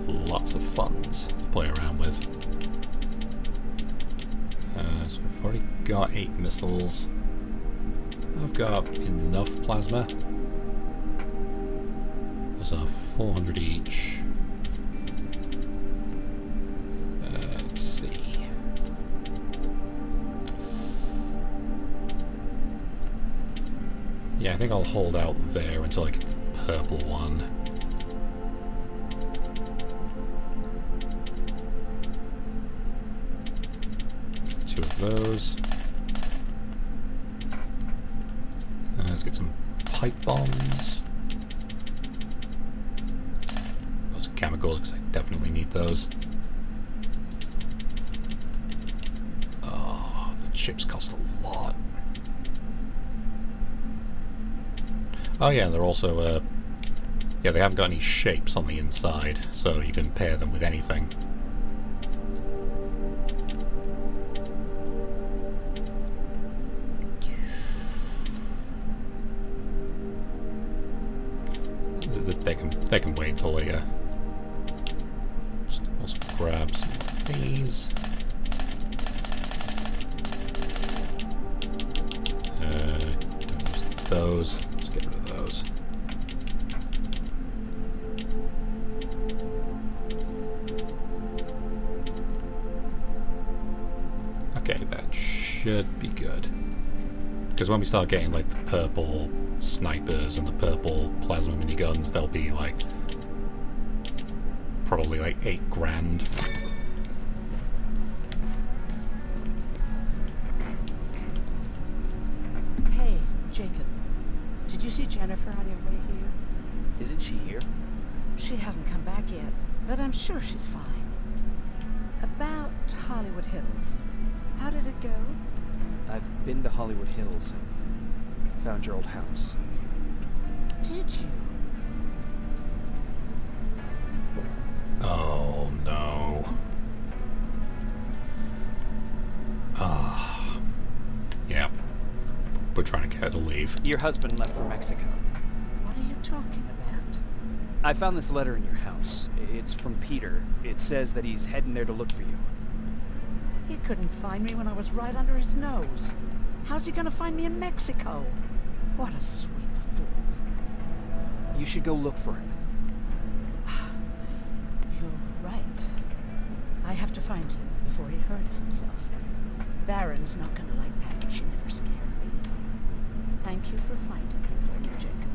Lots of funds to play around with. So I've already got 8 missiles. I've got enough plasma. Those are 400 each. Let's see. Yeah, I think I'll hold out there until I get the purple one. Two of those. Let's get some pipe bombs. Those are chemicals, because I definitely need those. Oh, the chips cost a lot. Oh yeah, they're also, yeah, they haven't got any shapes on the inside, so you can pair them with anything. They can wait until they just also grab some of these. Don't use those. Let's get rid of those. Okay, that should be good. Because when we start getting like the purple snipers and the purple plasma miniguns, they'll be like probably like 8 grand. Hey, Jacob. Did you see Jennifer on your way here? Isn't she here? She hasn't come back yet, but I'm sure she's fine. About Hollywood Hills. How did it go? I've been to Hollywood Hills and found your old house. Did you? Oh no. Yeah. We're trying to get her to leave. Your husband left for Mexico. What are you talking about? I found this letter in your house. It's from Peter. It says that he's heading there to look for you. He couldn't find me when I was right under his nose. How's he gonna find me in Mexico? What a sweet fool. You should go look for him. You're right. I have to find him before he hurts himself. Baron's not gonna like that, but she never scared me. Thank you for finding him for me, Jacob.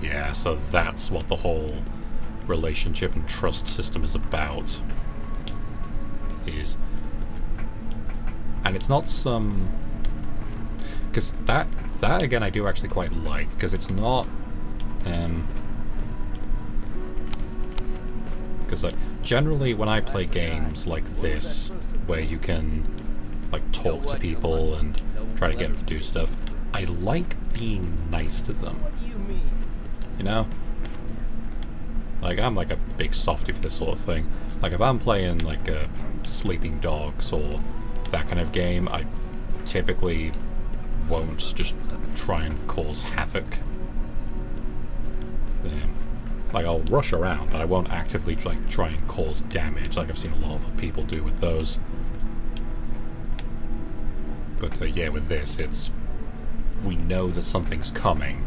Yeah, so that's what the whole relationship and trust system is about. And it's not some... Because that again I do actually quite like, because it's not... Because like, generally when I play games like this, where you can like talk to people and try to get them to do stuff, I like being nice to them. You know? Like, I'm like a big softie for this sort of thing. Like, if I'm playing like Sleeping Dogs or that kind of game, I typically won't just try and cause havoc. Like, I'll rush around, but I won't actively like try and cause damage, like I've seen a lot of people do with those. But yeah, with this, it's... we know that something's coming,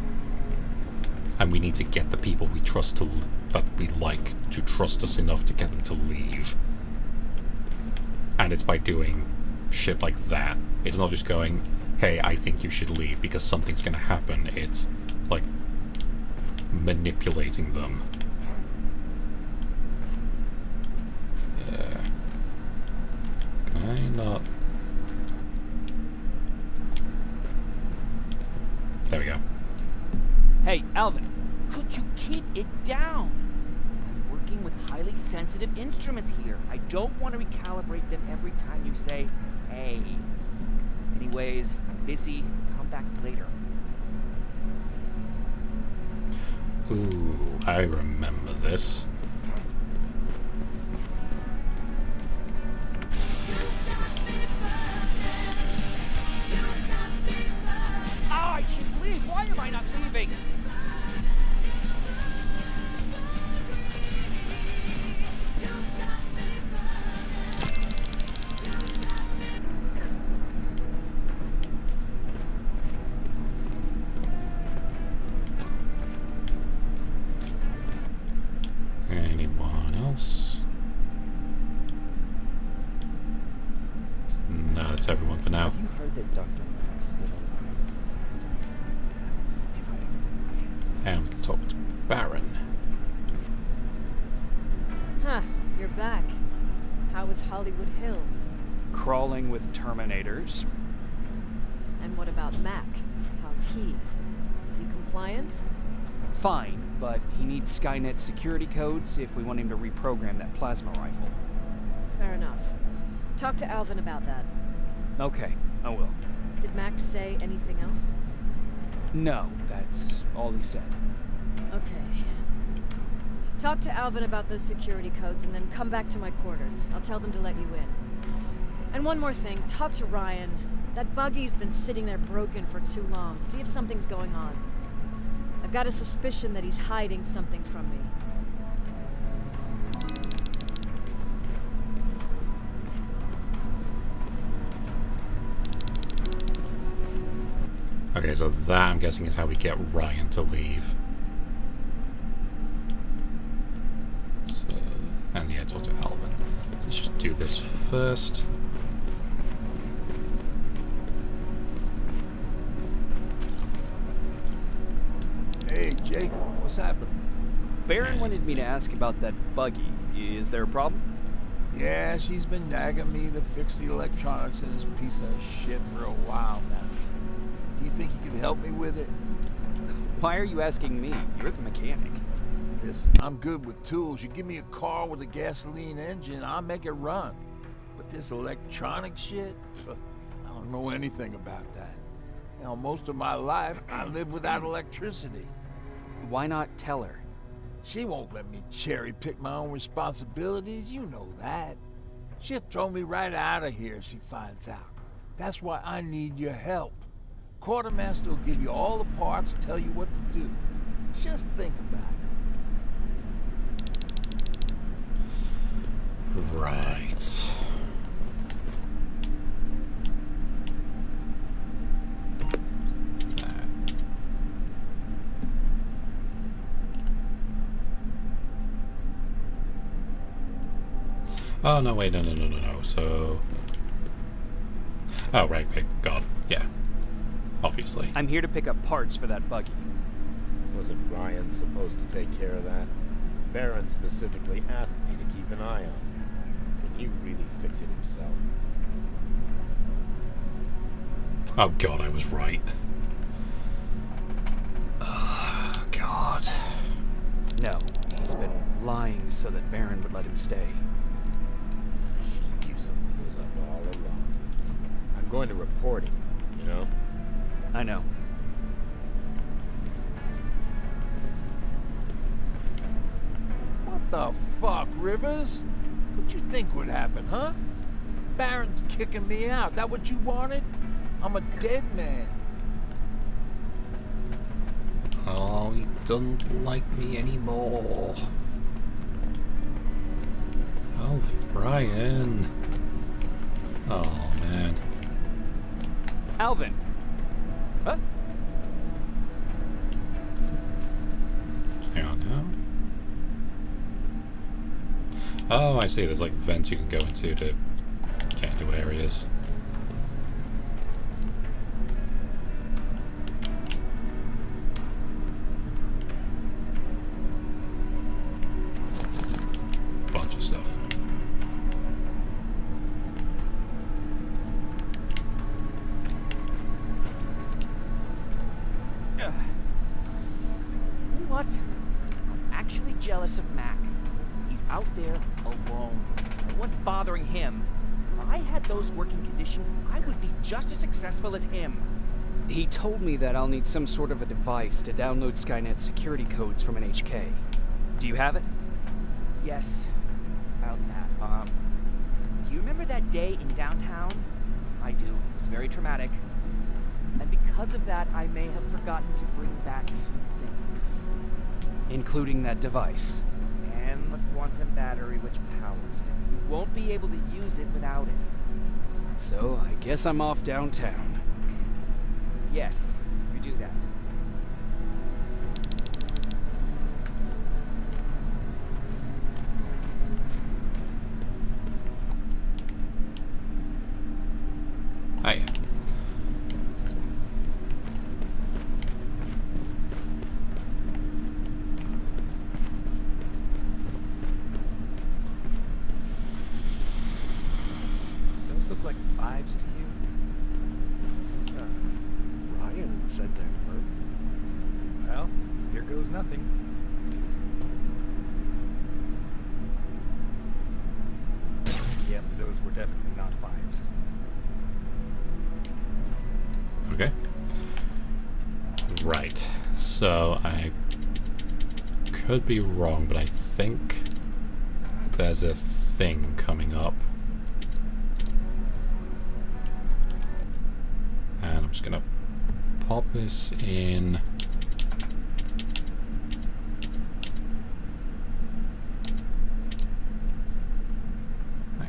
and we need to get the people we trust to... that we like to trust us enough to get them to leave. And it's by doing shit like that. It's not just going, hey, I think you should leave because something's gonna happen. It's like manipulating them. Can I not... There we go. Hey, Alvin. Could you keep it down? I'm working with highly sensitive instruments here. I don't want to recalibrate them every time you say, hey. Anyways, I'm busy. Come back later. Ooh, I remember this. I should leave. Why am I not leaving? Anyone else? No, that's everyone for now. Have you heard that Dr. Mack's still alive? And we can talk to Baron. Huh, you're back. How was Hollywood Hills? Crawling with Terminators. And what about Mac? How's he? Is he compliant? Fine, but he needs Skynet security codes if we want him to reprogram that plasma rifle. Fair enough. Talk to Alvin about that. Okay, I will. Did Mac say anything else? No, that's all he said. Okay. Talk to Alvin about those security codes and then come back to my quarters. I'll tell them to let you in. And one more thing, talk to Ryan. That buggy's been sitting there broken for too long. See if something's going on. I've got a suspicion that he's hiding something from me. Okay, so that, I'm guessing, is how we get Ryan to leave. So, and yeah, talk to Alvin. Let's just do this first. Hey, Jacob, what's happening? Baron wanted me to ask about that buggy. Is there a problem? Yeah, she's been nagging me to fix the electronics in this piece of shit for a while now. Do you think you can help me with it? Why are you asking me? You're the mechanic. Listen, I'm good with tools. You give me a car with a gasoline engine, I'll make it run. But this electronic shit, I don't know anything about that. You know, most of my life, I lived without electricity. Why not tell her? She won't let me cherry-pick my own responsibilities, you know that. She'll throw me right out of here if she finds out. That's why I need your help. Quartermaster will give you all the parts, tell you what to do. Just think about it. Right. Oh, no, wait, no. So... Oh, right, God, yeah. Obviously. I'm here to pick up parts for that buggy. Wasn't Ryan supposed to take care of that? Baron specifically asked me to keep an eye on it. Can he really fix it himself? Oh, God, I was right. Oh, God. No, he's been lying so that Baron would let him stay. She knew something was up all along. I'm going to report him, you know? I know. What the fuck, Rivers? What you think would happen, huh? Baron's kicking me out. That what you wanted? I'm a dead man. Oh, he doesn't like me anymore. Oh, Ryan. Oh, man. Alvin! Huh? Hang on now. Oh, I see. There's like vents you can go into to get into areas. Bunch of stuff. What? I'm actually jealous of Mac. He's out there alone. No one's bothering him. If I had those working conditions, I would be just as successful as him. He told me that I'll need some sort of a device to download Skynet's security codes from an HK. Do you have it? Yes, about that. Do you remember that day in downtown? I do. It was very traumatic. And because of that, I may have forgotten to bring back some things. Including that device. And the quantum battery which powers it. You won't be able to use it without it. So, I guess I'm off downtown. Yes, you do that. Hiya. Those look like 5s to you? Ryan said they were. Well, here goes nothing. Yep, those were definitely not 5s. Okay. Right. So I could be wrong, but I think there's a thing coming up. And I'm just gonna pop this in. Hang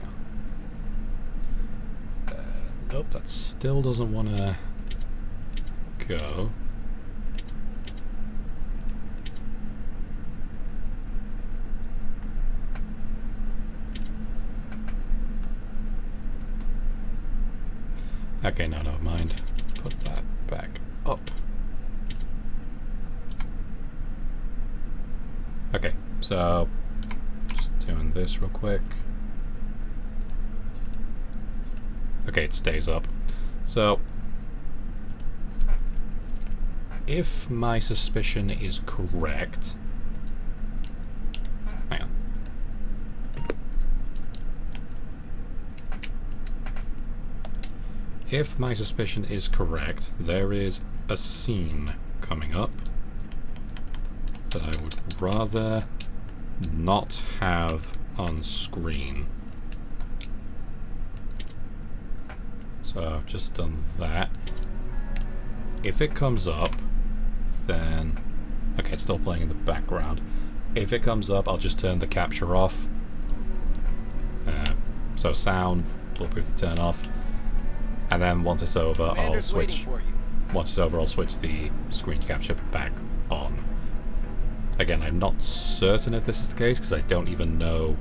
on. Nope, that still doesn't want to go. Okay, no, never mind. Put that back up. Okay, so just doing this real quick. Okay, it stays up. So if my suspicion is correct, hang on. if my suspicion is correct, there is a scene coming up that I would rather not have on screen. So I've just done that. If it comes up, then... Okay, it's still playing in the background. If it comes up, I'll just turn the capture off. So sound, bulletproof to turn off. And then once it's over, I'll switch... Once it's over, I'll switch the screen capture back on. Again, I'm not certain if this is the case, because I don't even know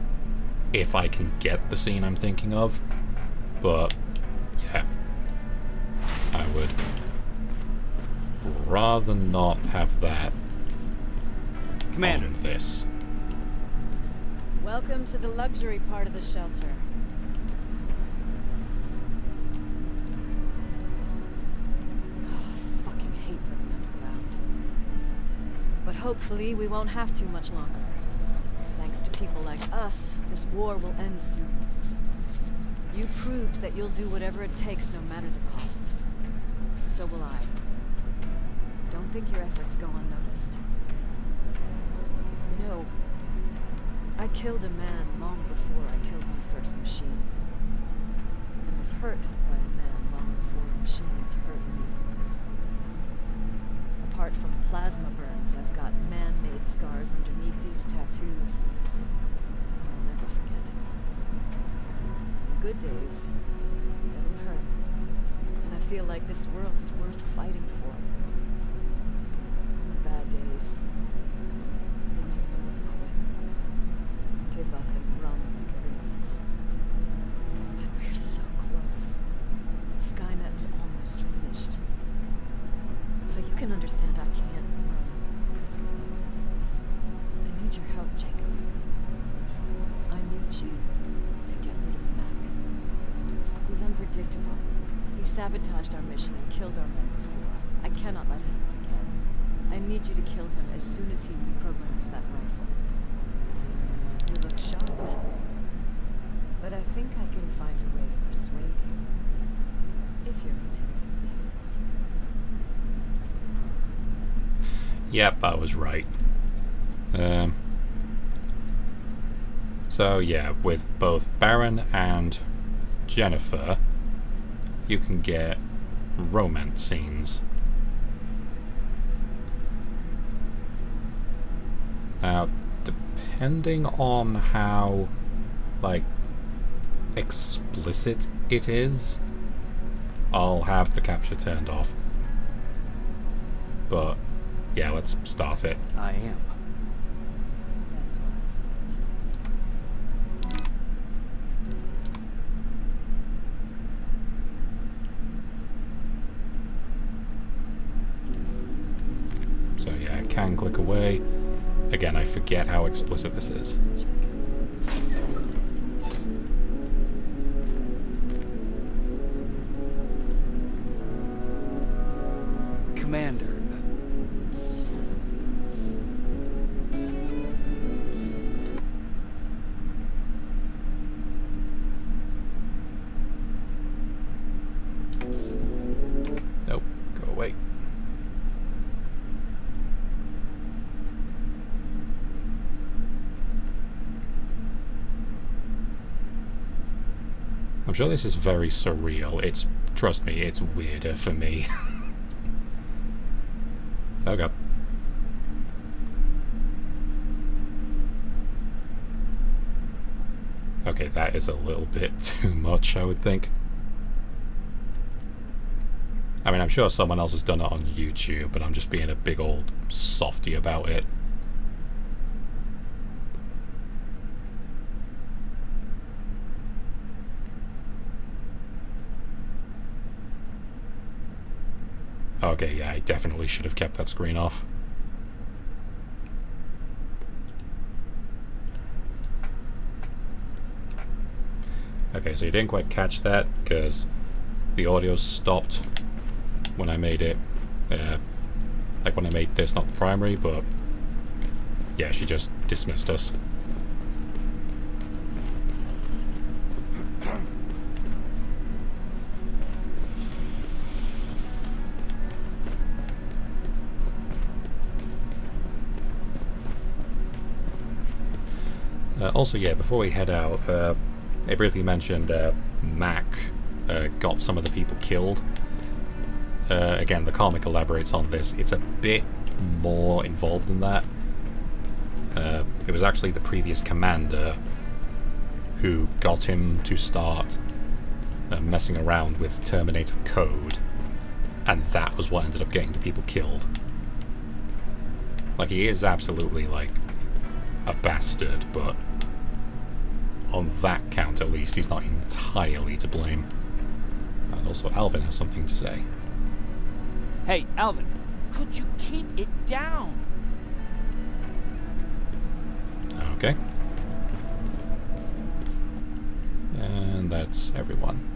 if I can get the scene I'm thinking of. But, yeah. I would rather not have that Commander. on this. Welcome to the luxury part of the shelter. Oh, fucking hate living underground. But hopefully we won't have to much longer. Thanks to people like us, this war will end soon. You proved that you'll do whatever it takes, no matter the cost. So will I. Don't think your efforts go unnoticed. You know, I killed a man long before I killed my first machine. And was hurt by a man long before machines hurt me. Apart from plasma burns, I've got man-made scars underneath these tattoos. I'll never forget. The good days, they don't hurt. And I feel like this world is worth fighting for. And the bad days, they make me want to quit. Give up and run like everyone else. But we're so close. Skynet's almost finished. So you can understand I can't run. I need your help, Jacob. I need you to get rid of Mac. He's unpredictable. He sabotaged our mission and killed our men before. I cannot let him again. I need you to kill him as soon as he reprograms that rifle. You look shocked. But I think I can find a way to persuade you. If you're into it, that is. Yep, I was right. So yeah, with both Baron and Jennifer, you can get romance scenes. Now, depending on how, like, explicit it is, I'll have the capture turned off. But, yeah, let's start it. I am. That's what I thought. So yeah, I can click away. Again, I forget how explicit this is. Commander. Nope, go away. I'm sure this is very surreal. It's, trust me, it's weirder for me. Oh god. Okay, that is a little bit too much, I would think. I mean, I'm sure someone else has done it on YouTube, but I'm just being a big old softy about it. Okay, yeah, I definitely should have kept that screen off. Okay, so you didn't quite catch that, because the audio stopped when I made it, like when I made this, not the primary, but yeah, she just dismissed us. Also, yeah, before we head out, they briefly mentioned Mac got some of the people killed. Again, the comic elaborates on this. It's a bit more involved than that. It was actually the previous commander who got him to start messing around with Terminator code, and that was what ended up getting the people killed. Like, he is absolutely, like, a bastard, but on that count at least, he's not entirely to blame. And also, Alvin has something to say. Hey, Alvin, could you keep it down? Okay. And that's everyone.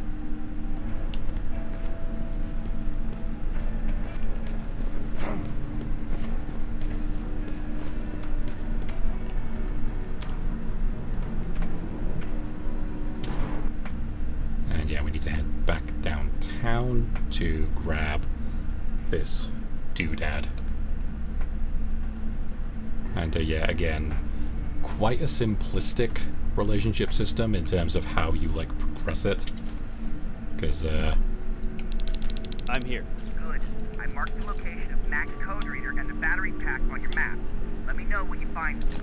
And yeah, we need to head back downtown to grab this doodad. And yeah, again, quite a simplistic relationship system in terms of how you, like, progress it. Because, I'm here. Good. I marked the location of Mac's code reader and the battery pack on your map. Let me know when you find it.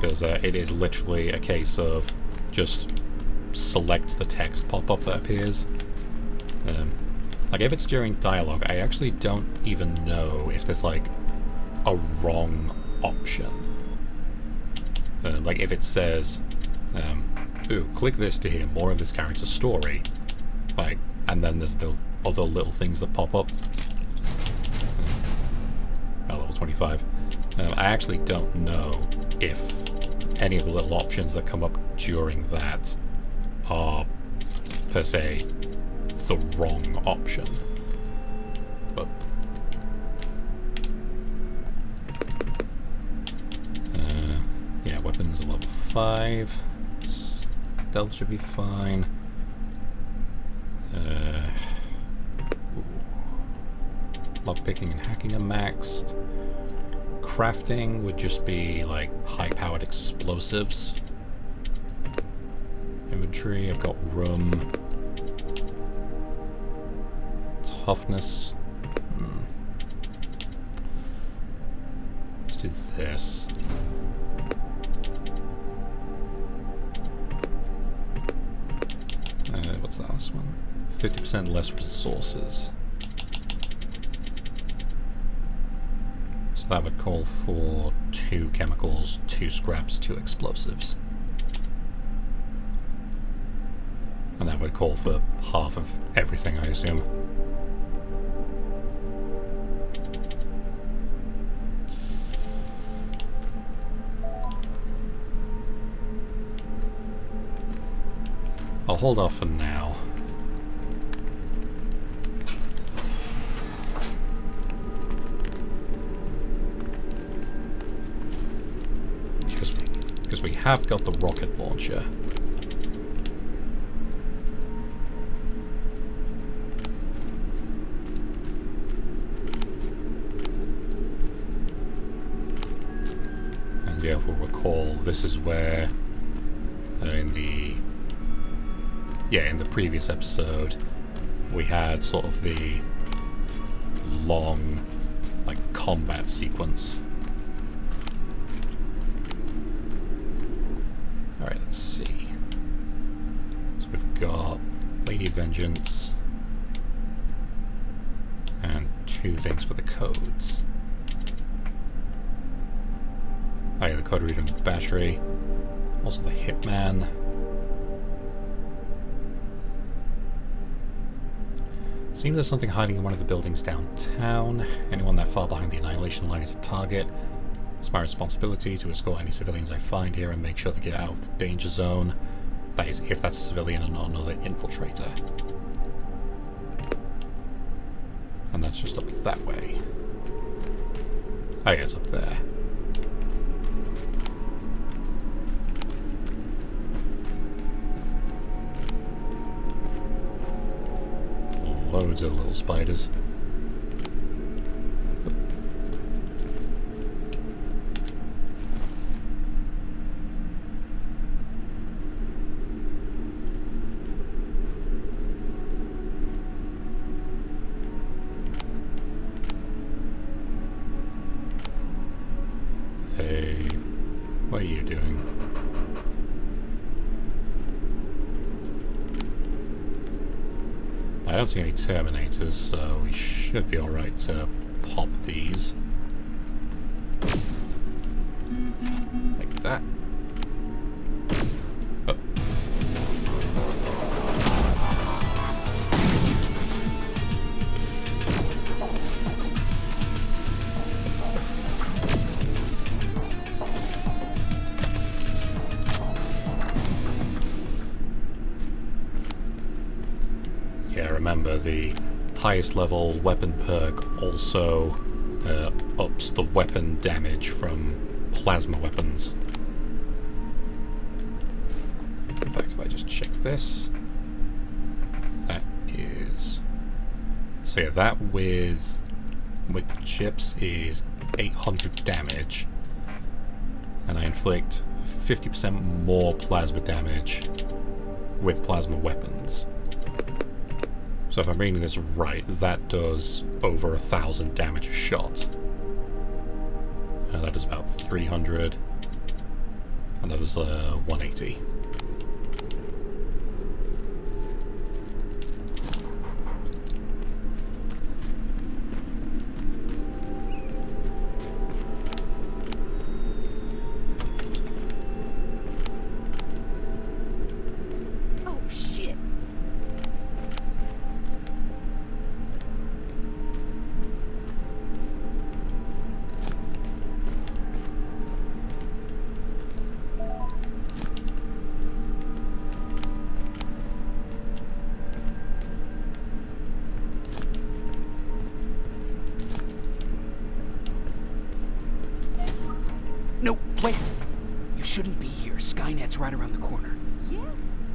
Because it is literally a case of just select the text pop-up that appears. Like, if it's during dialogue, I actually don't even know if there's, like, a wrong option. Like, if it says, ooh, click this to hear more of this character's story. Like, and then there's the other little things that pop up. Level 25. I actually don't know if any of the little options that come up during that are, per se, the wrong option. But yeah, weapons are level 5. Stealth should be fine. Lockpicking and hacking are maxed. Crafting would just be like high-powered explosives. Inventory, I've got room. Toughness. Let's do this. What's the last one? 50% less resources. So that would call for 2 chemicals, 2 scraps, 2 explosives. And that would call for half of everything, I assume. I'll hold off for now. Because we have got the rocket launcher. And yeah, if we'll recall, this is where in the previous episode we had sort of the long, like, combat sequence. Alright, let's see. So we've got Lady Vengeance and 2 things for the codes. Oh yeah, the code reader and the battery. Also the Hitman. Seems there's something hiding in one of the buildings downtown. Anyone that far behind the Annihilation line is a target. It's my responsibility to escort any civilians I find here and make sure they get out of the danger zone. That is, if that's a civilian and not another infiltrator. And that's just up that way. Oh yeah, it's up there. Loads of little spiders. don't see any Terminators, so we should be alright to pop these. Like that. Oh. Yeah, remember the highest level weapon perk also ups the weapon damage from plasma weapons. In fact, if I just check this, that is... So yeah, that with the chips is 800 damage, and I inflict 50% more plasma damage with plasma weapons. So if I'm reading this right, that does over 1,000 damage a shot. That is about 300, and that is 180. Oh, shit! No, wait! You shouldn't be here. Skynet's right around the corner. Yeah?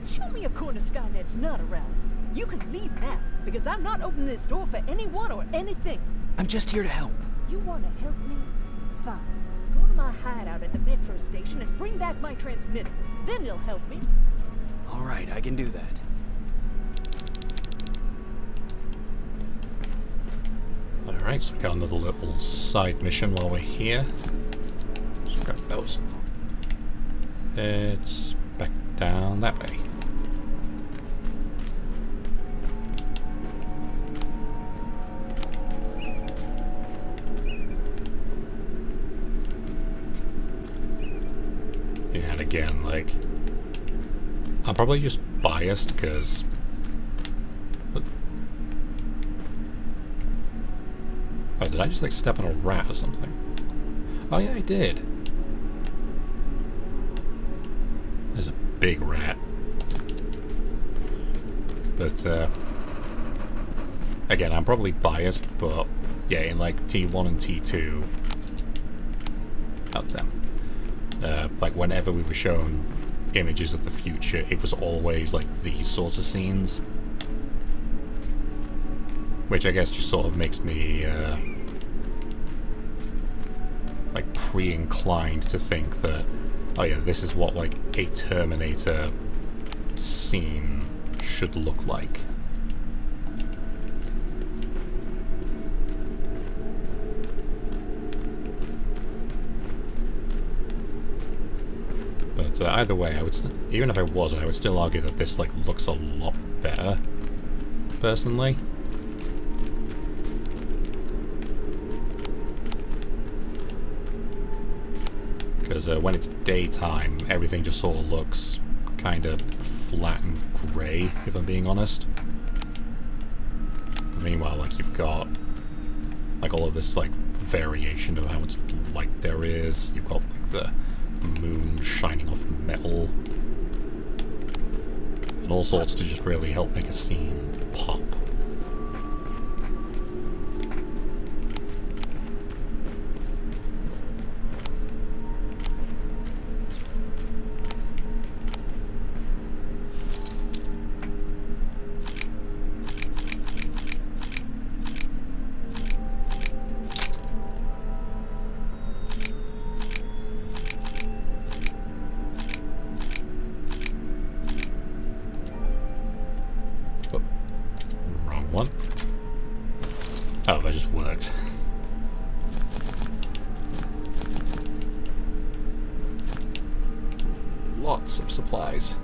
Show me a corner Skynet's not around. You can leave now, because I'm not opening this door for anyone or anything. I'm just here to help. You want to help me? Fine. Go to my hideout at the metro station and bring back my transmitter. Then you'll help me. Alright, I can do that. Alright, so we got another little side mission while we're here. Let's grab those. It's back down that way. Yeah, and again, like, I'm probably just biased because... Oh, did I just, like, step on a rat or something? Oh, yeah, I did. There's a big rat. But, again, I'm probably biased, but, yeah, in, like, T1 and T2... Out them. Like, whenever we were shown images of the future, it was always, like, these sorts of scenes. Which I guess just sort of makes me, like, pre-inclined to think that, oh yeah, this is what, like, a Terminator scene should look like. But either way, I would even if I wasn't, I would still argue that this, like, looks a lot better, personally. Because when it's daytime, everything just sort of looks kind of flat and grey, if I'm being honest. But meanwhile, like, you've got, like, all of this, like, variation of how much light there is. You've got, like, the moon shining off metal. And all sorts to just really help make a scene pop. Oh, that just worked. Lots of supplies.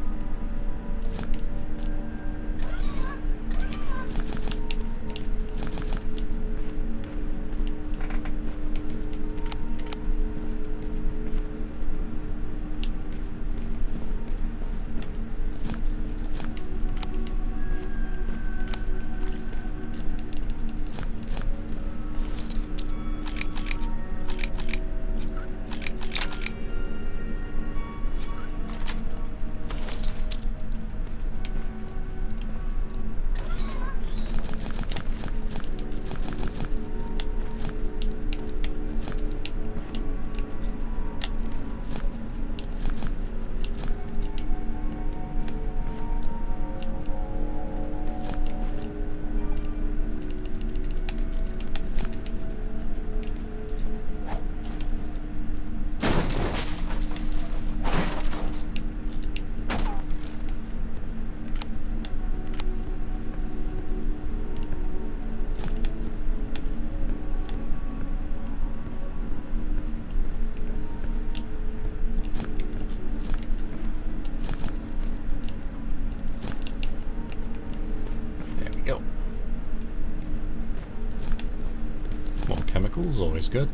chemicals, always good.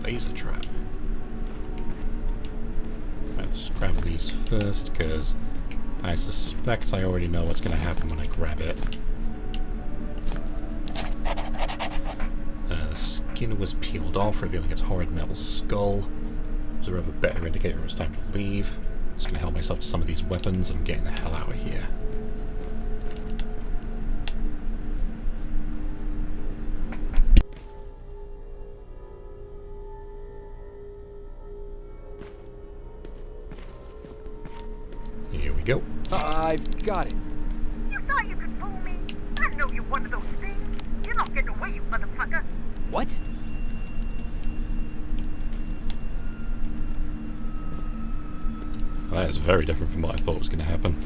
Laser trap. Let's grab these first, because I suspect I already know what's going to happen when I grab it. The skin was peeled off, revealing its horrid metal skull. It was a rather better indicator it was time to leave. Just going to help myself to some of these weapons and getting the hell out of here. Here we go. I've got it. You thought you could fool me? I know you're one of those things. You're not getting away, you motherfucker. What? That is very different from what I thought was going to happen.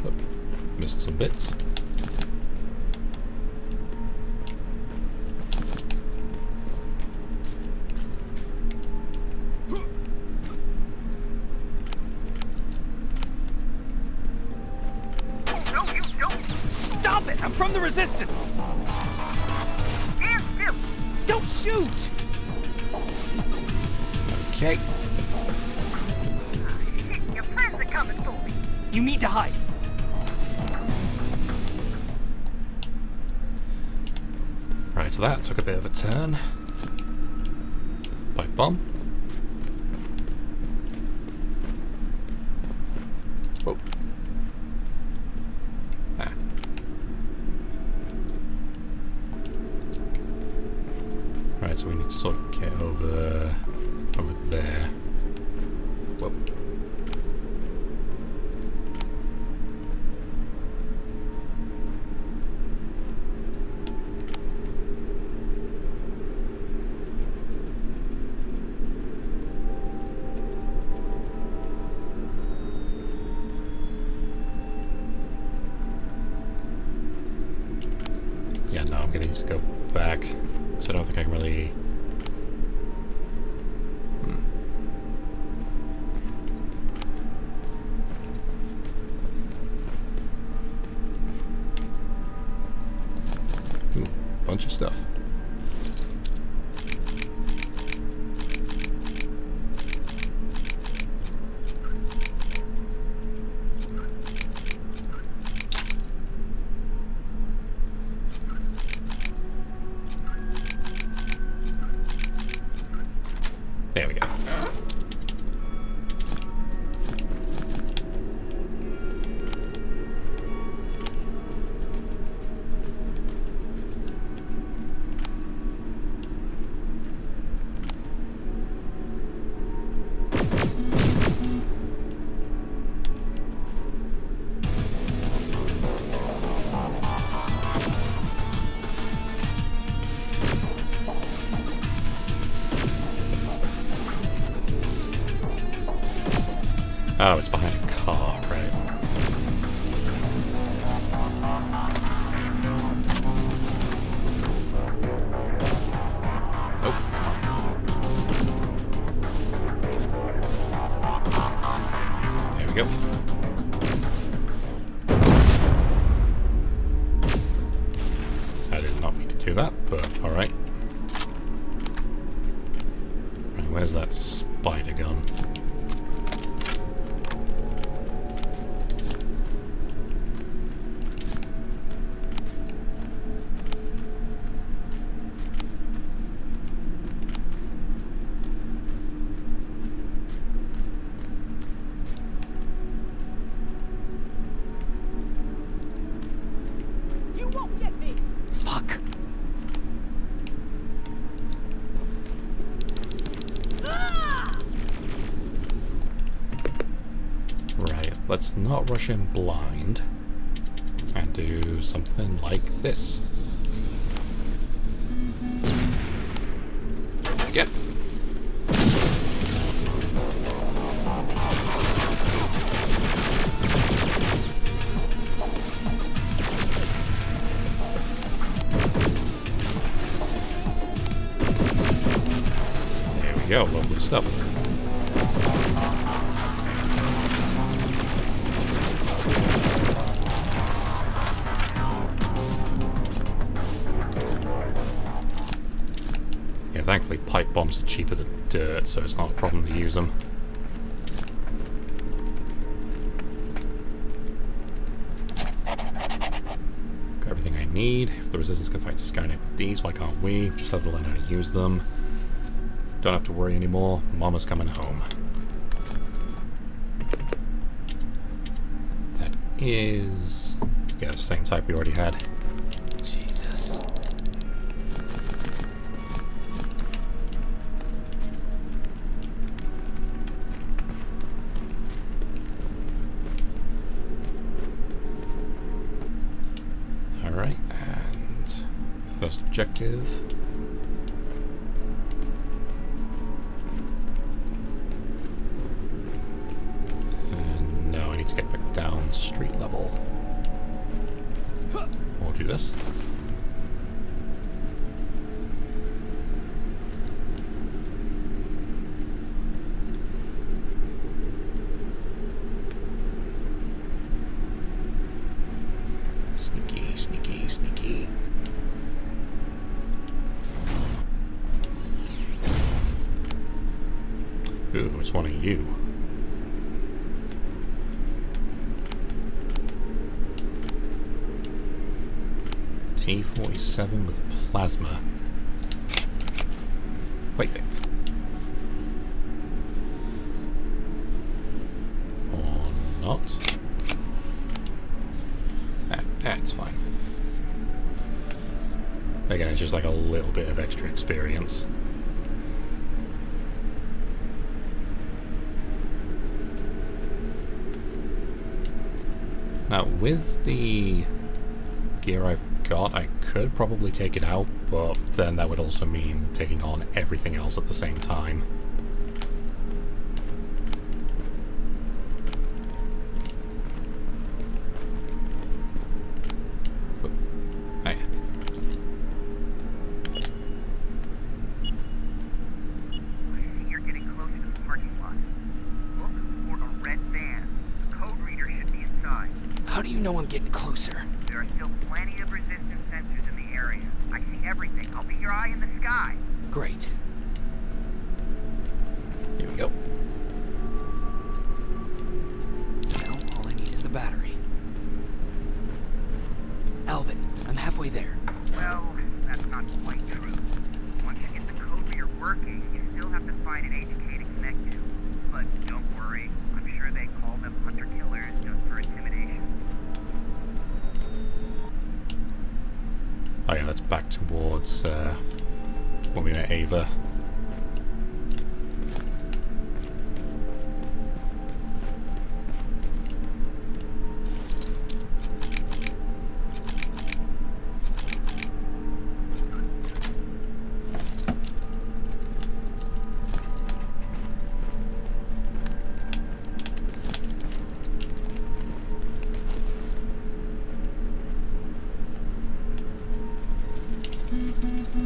Oop, missed some bits. No, you don't. Stop it! I'm from the Resistance! Stand still. Don't shoot! Okay. Shit, your friends are coming for me. You need to hide. Right, so that took a bit of a turn. Pipe bomb. Whoa. Ah. Right, so we need to sort of get over there. Whoa. Yeah, no, I'm gonna need to go back, because I don't think I can really... Ooh, bunch of stuff. There we go. Oh, it's behind a car, right? Oh, there we go. I did not mean to do that, but alright. Right, where's that spider gun? You won't get me. Fuck. Right, let's not rush in blind and do something like this. Get. go, lovely stuff. Yeah, thankfully pipe bombs are cheaper than dirt, so it's not a problem to use them. Got everything I need. If the Resistance can fight Skynet with these, why can't we? Just have to learn how to use them. Don't have to worry anymore. Mama's coming home. That is... yeah, the same type we already had. Jesus. Alright, and first objective. And no, I need to get back down street level. We'll do this. Sneaky, sneaky, sneaky. Ooh, it's one of you. T-47 with plasma. Perfect. Or not. That's fine. Again, it's just like a little bit of extra experience. Now, with the gear I've got, I could probably take it out, but then that would also mean taking on everything else at the same time. How do you know I'm getting closer? There are still plenty of resistance sensors in the area. I see everything. I'll be your eye in the sky. Great. Here we go. Now, all I need is the battery. Alvin, I'm halfway there. Well, that's not quite true. Once you get the code reader working, you still have to find an HK to connect to. But don't worry, I'm sure they call them hunter-killers just for intimidation. Oh yeah, that's back towards when we met Ava.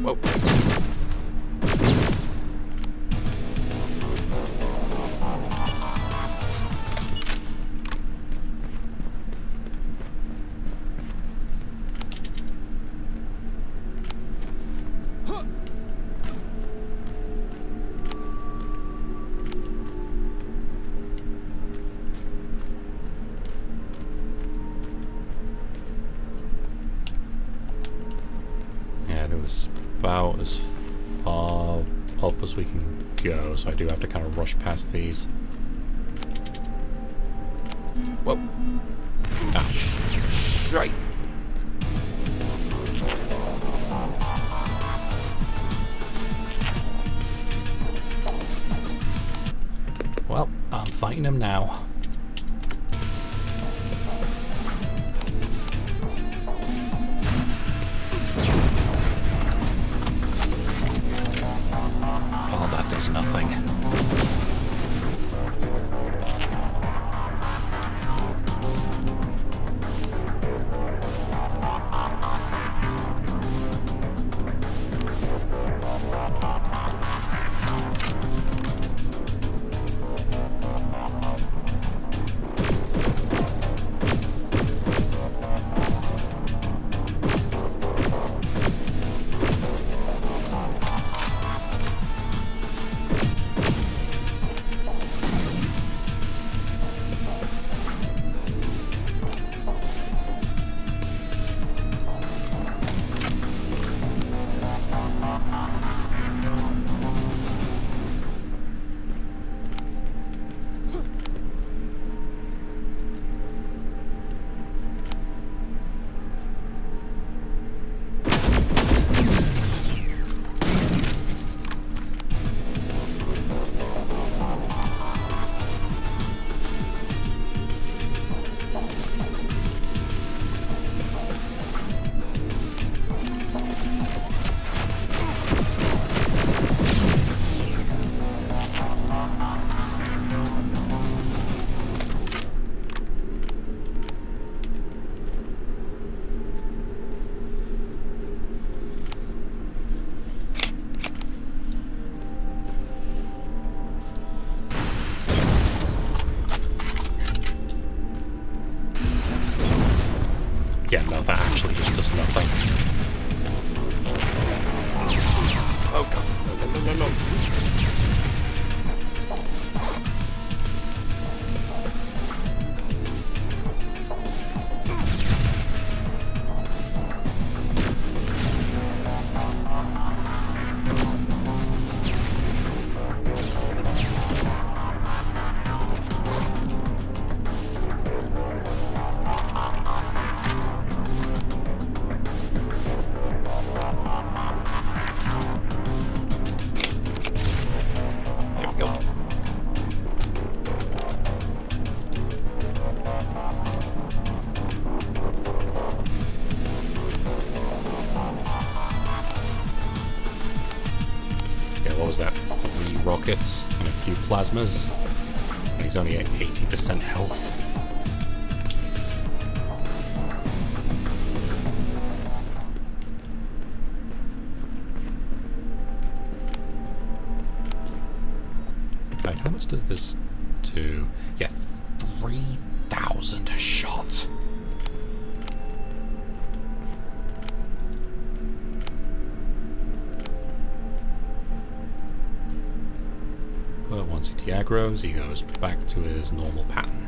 Whoa. Yeah, I think this is about as far up as we can go, so I do have to kind of rush past these. Whoa. Ah, right. Well, I'm fighting him now. Oh, that does nothing. what was that, 3 rockets and a few plasmas, and he's only at 80% health. Right, how much does this do? Yeah, 3,000 a shot. But once he de-aggroes, he goes back to his normal pattern.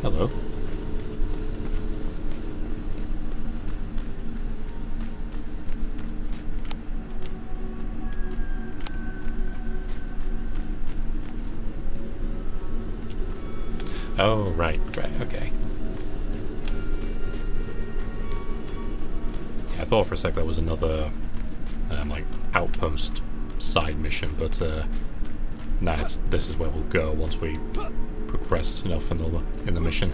Hello. Oh, right, okay. Yeah, I thought for a sec that was another, like, outpost side mission, but, nah, this is where we'll go once we progressed enough in the mission.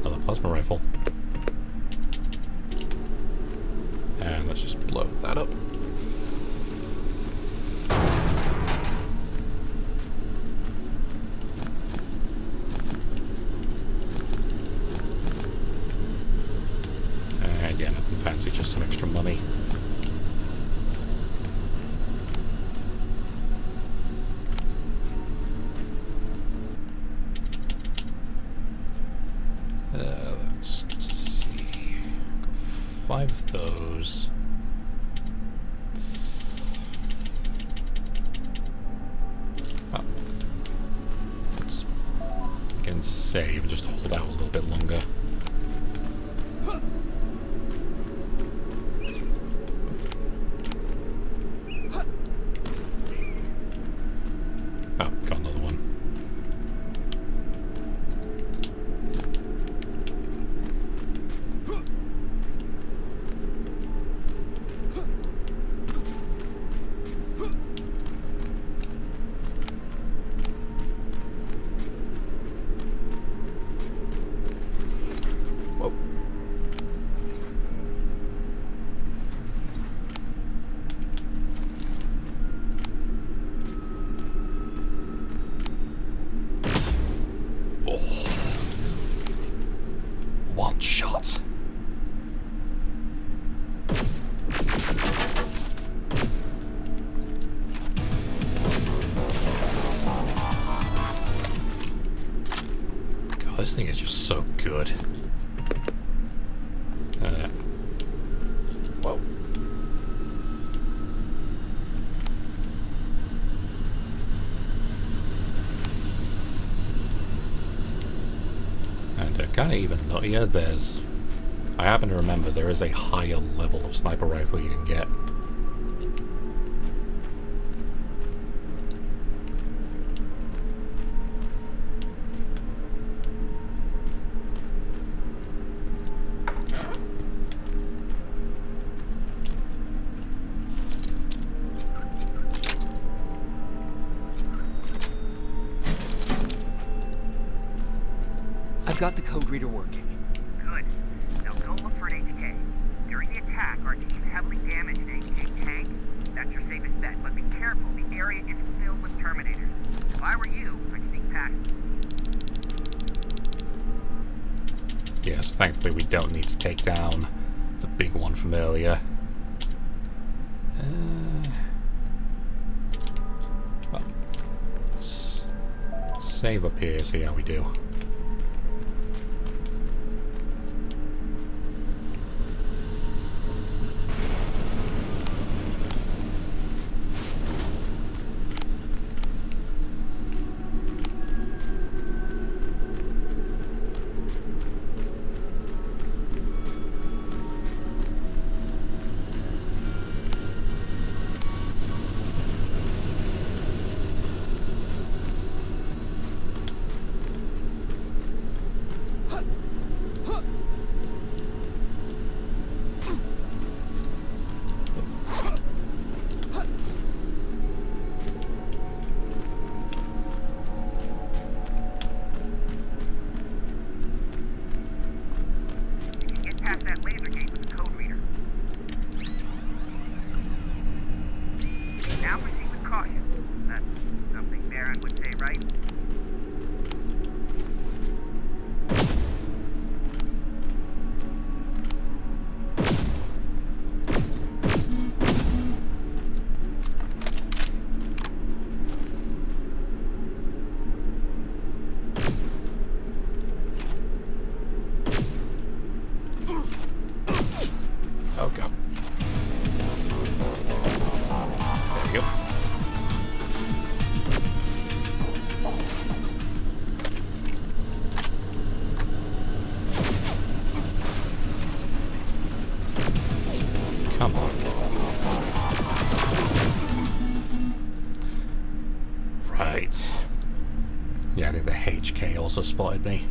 Another plasma rifle. And let's just blow that up. And yeah, nothing fancy, just some extra money. Let's see. 5 of those. Oh. We can save and just hold out a little bit longer. Oh, got another one. Whoa. Oh. One shot. God, this thing is just so good. Whoa. And kind of even nuttier, I happen to remember there is a higher level of sniper rifle you can get. I've got the code reader working. Good. Now go look for an HK. During the attack, our team heavily damaged an HK tank. That's your safest bet, but be careful. The area is filled with Terminators. If I were you, I'd sneak past them. Yeah, so thankfully we don't need to take down the big one from earlier. Well, let's save up here, see how we do. The HK also spotted me.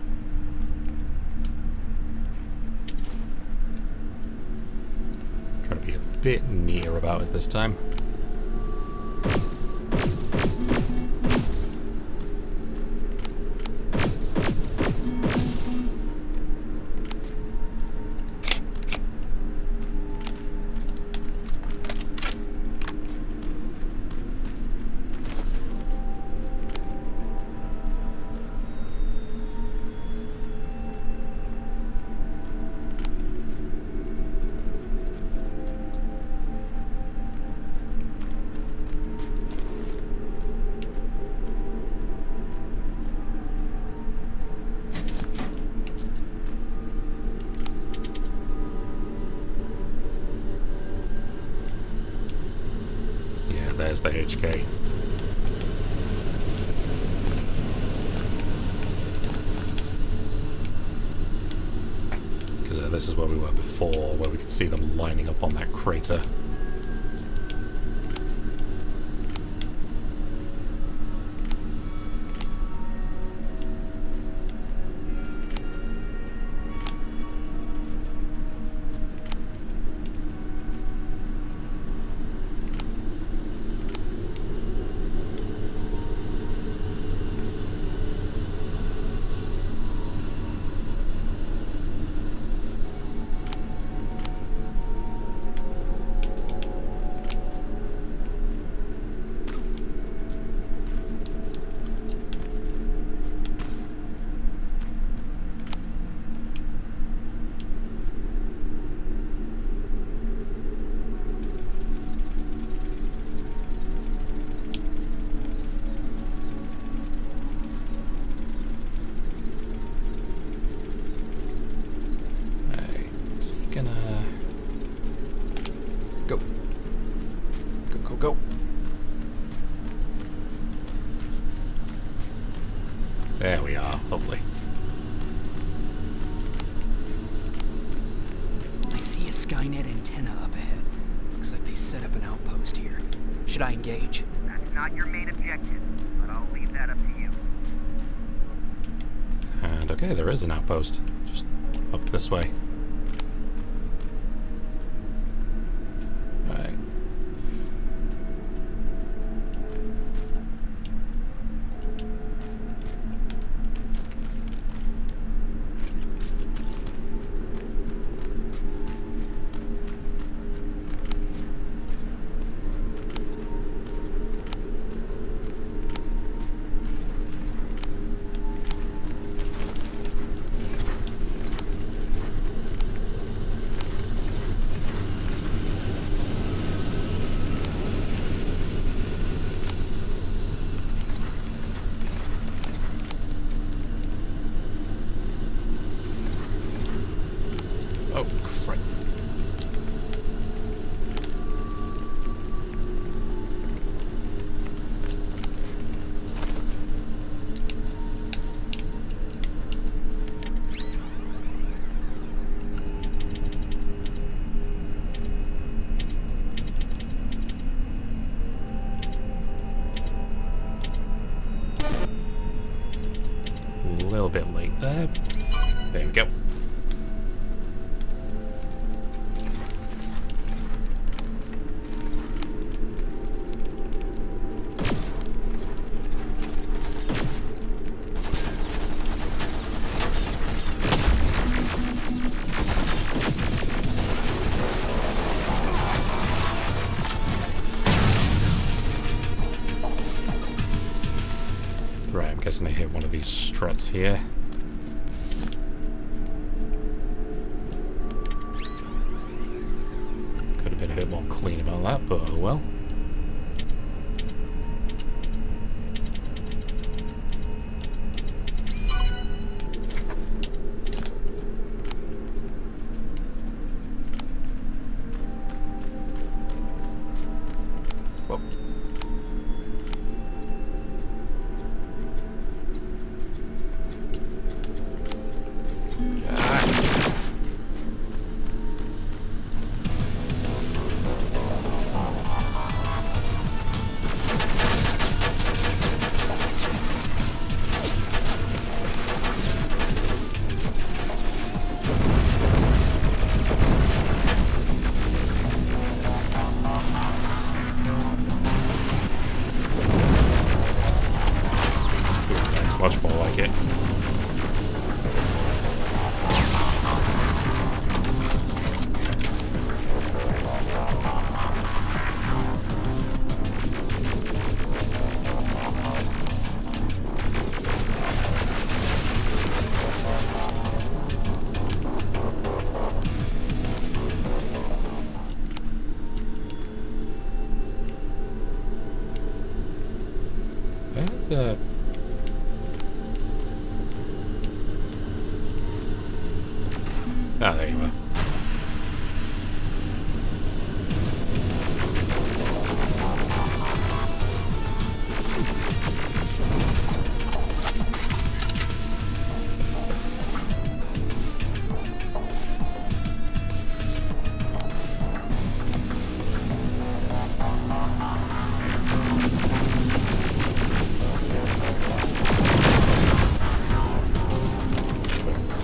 Trying to be a bit near about it this time. There's the HK. Because this is where we were before, where we could see them lining up on that crater. Go. There we are. Lovely. I see a Skynet antenna up ahead. Looks like they set up an outpost here. Should I engage? That's not your main objective, but I'll leave that up to you. And okay, there is an outpost. Just up this way. Right. Oh, crap. A little bit late there. There we go. Right, I'm guessing I hit one of these struts here. Could have been a bit more clean about that, but oh well. Whoa. Ah, there you are.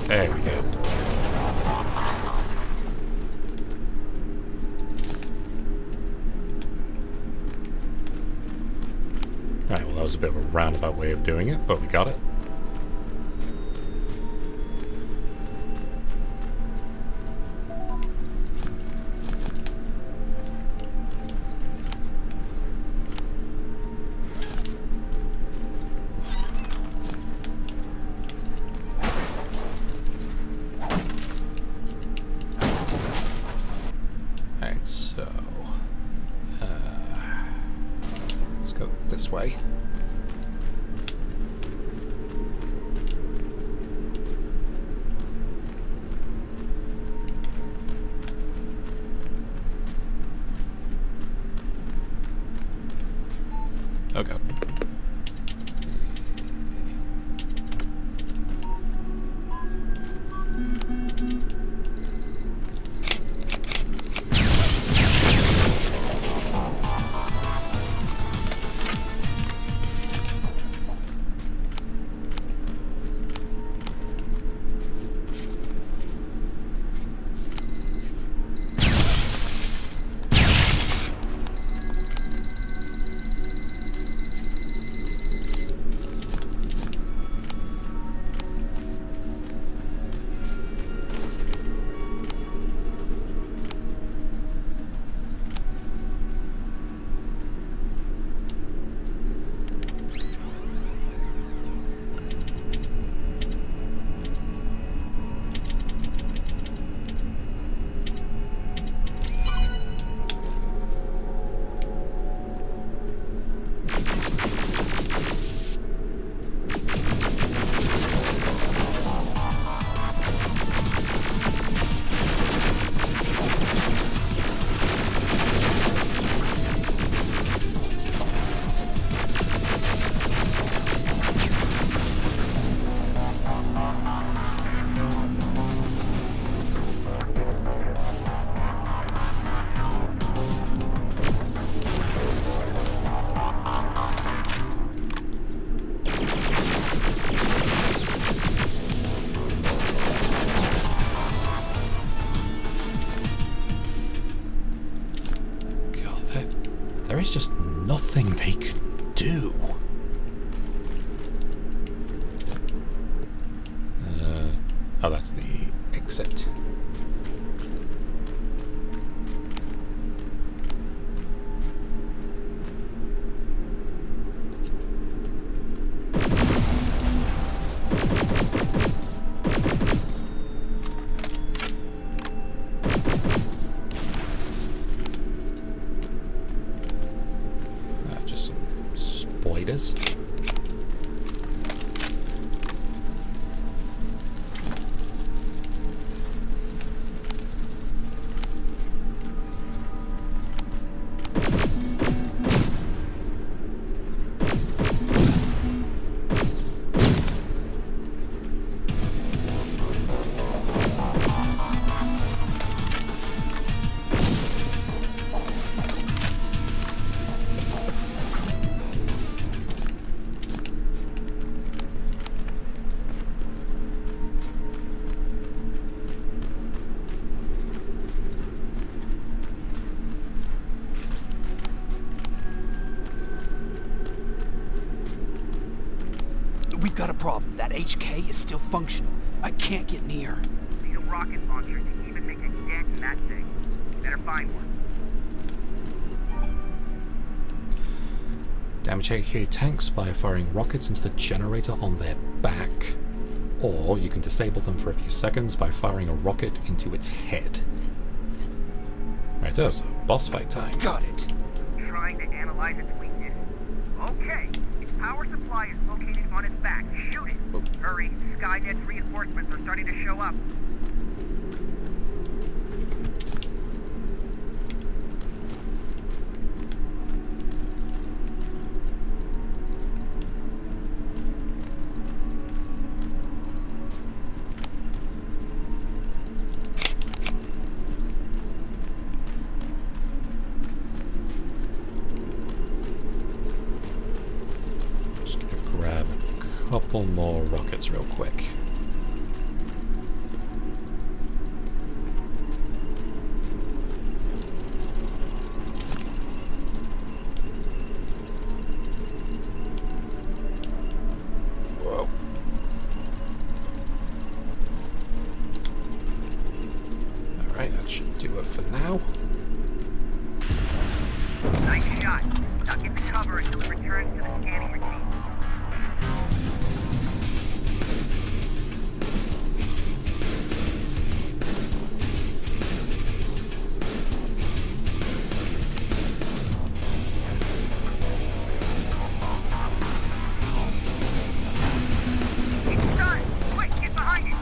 There we go. Right, well that was a bit of a roundabout way of doing it, but we got it. Alright, so... let's go this way. Oh god. There is just nothing they can do. Oh, that's the exit. Just some spiders. problem. That HK is still functional. I can't get near. Need a rocket launcher to even make a dent in that thing. You better find one. Damage HK tanks by firing rockets into the generator on their back. Or you can disable them for a few seconds by firing a rocket into its head. Right, so boss fight time. Got it. Trying to analyze its weakness. Okay, its power supply is located on its back. Shoot it. Oh. Hurry, Skynet's reinforcements are starting to show up. Just gonna grab a couple more rockets real quick. Whoa. Alright, that should do it for now. Nice shot. Now get the cover until it returns to the scanning machine. It's done! Quick, get behind it!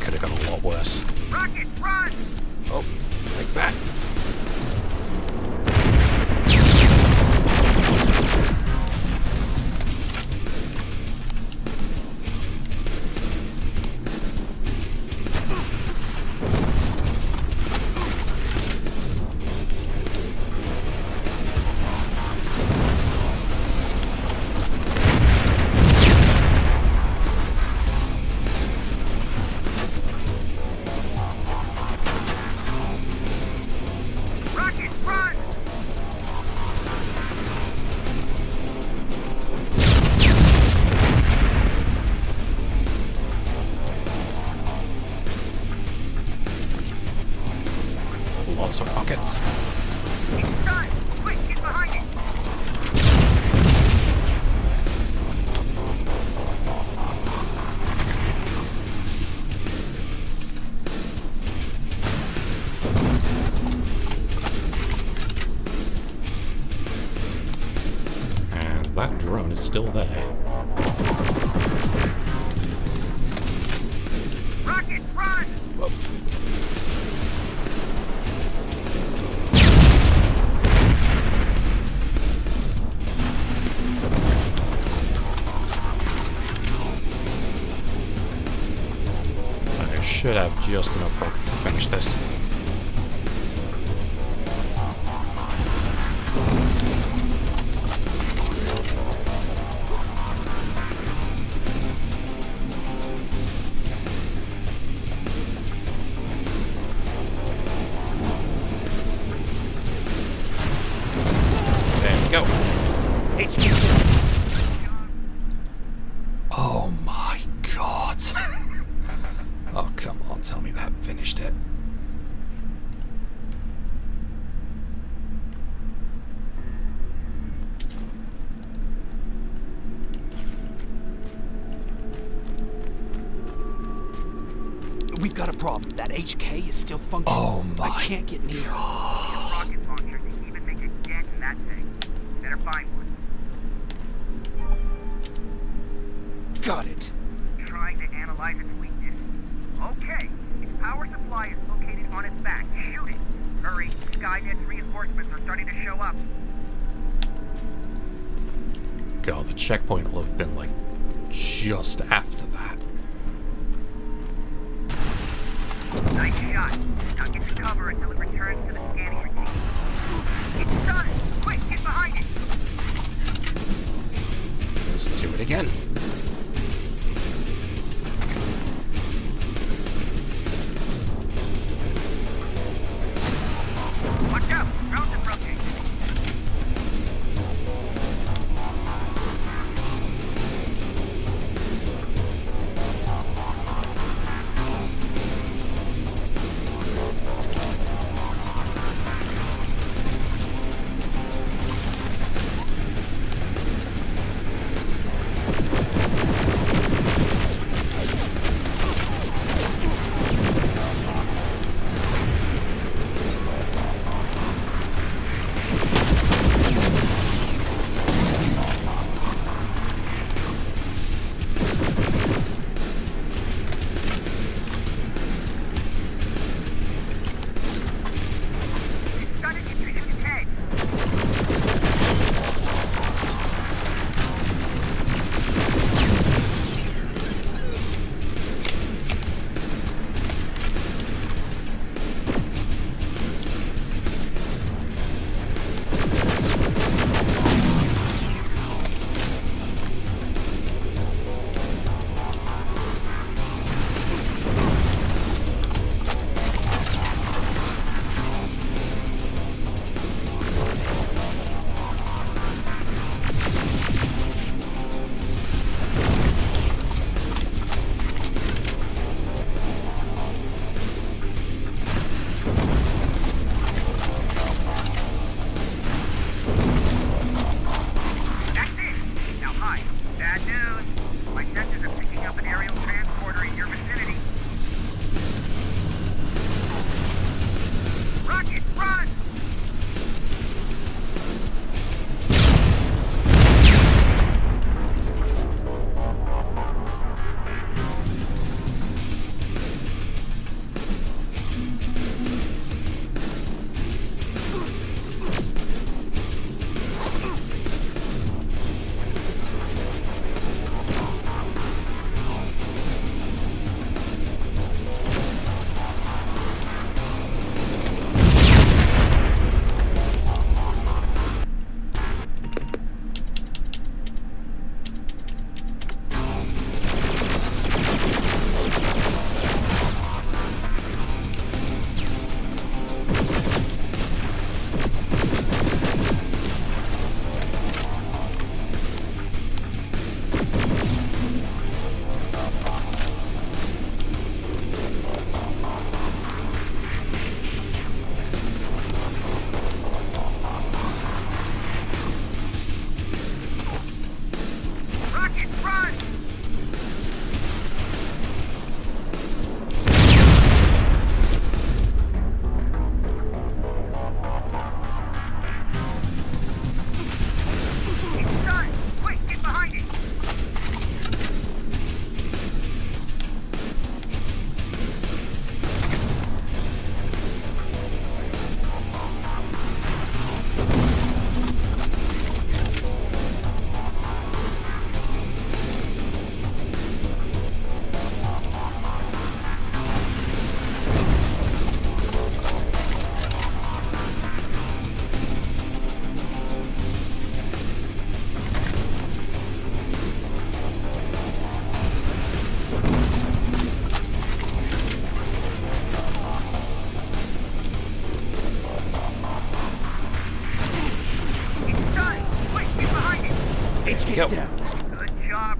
could have gone a lot worse. Rocket, run! Oh, like that. Rocket, run! Lots of rockets. It's done! Quick, get behind it! And that drone is still there. Rocket, run! Whoa. I should have just enough rockets to finish this. There we go. Oh my god. Oh, come on, tell me that finished it. We've got a problem. That HK is still functioning. Oh my I can't get near it. Rocket launcher can even make a dent in that thing. Better find one. Got it. Trying to analyze its weakness. Okay, its power supply is located on its back. Shoot it. Hurry, Skynet's reinforcements are starting to show up. God, the checkpoint will have been like just after that. Nice shot. Now get to cover until it returns to the scanning routine. It's done! Quick, get behind it! Let's do it again. Watch out! Ground's approaching!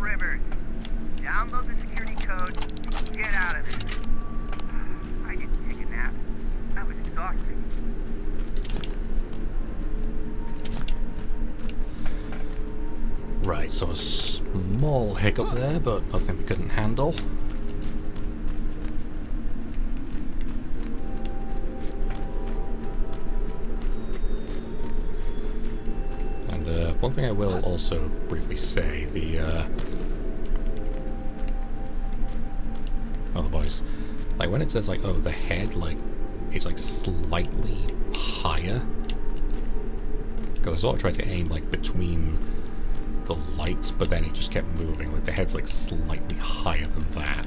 Rivers. Download the security code, get out of there. I didn't take a nap. I was exhausted. Right, so a small hiccup there, but nothing we couldn't handle. And one thing I will also briefly say, the boys, like when it says like, oh, the head, like, it's like slightly higher. Because I sort of tried to aim like between the lights, but then it just kept moving. Like the head's like slightly higher than that.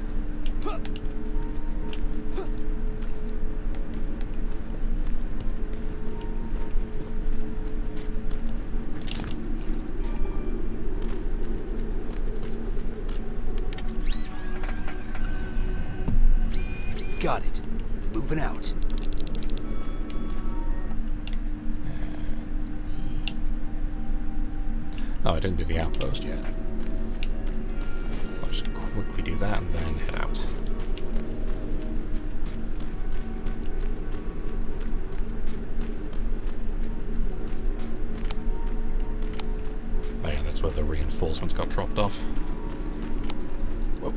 Got it. Moving out. Oh, I didn't do the outpost yet. I'll just quickly do that and then head out. Oh yeah, that's where the reinforcements got dropped off. Whoa.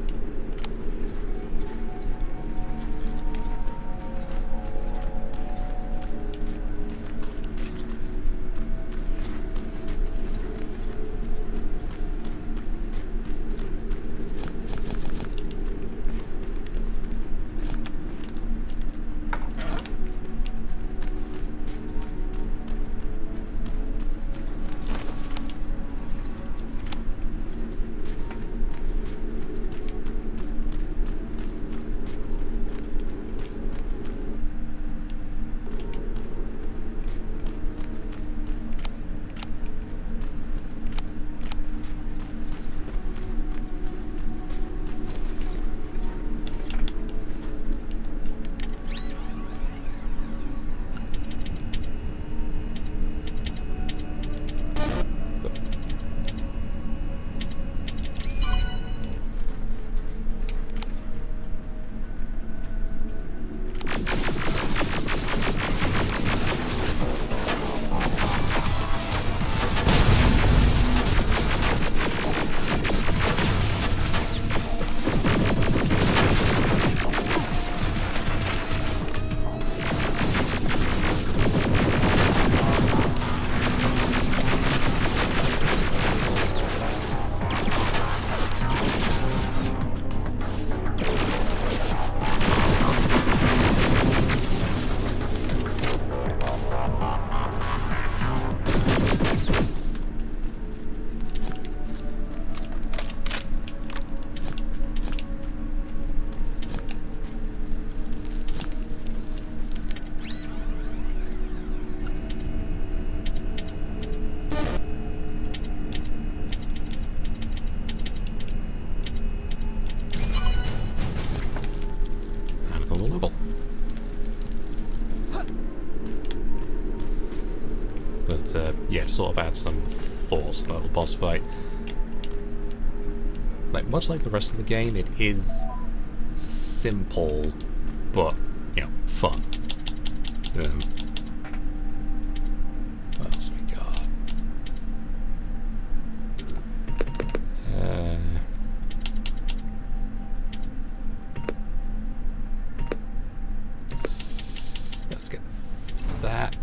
Yeah, to sort of add some thoughts to the little boss fight. Like, much like the rest of the game, it is simple, but, you know, fun. What else we got? Let's get that.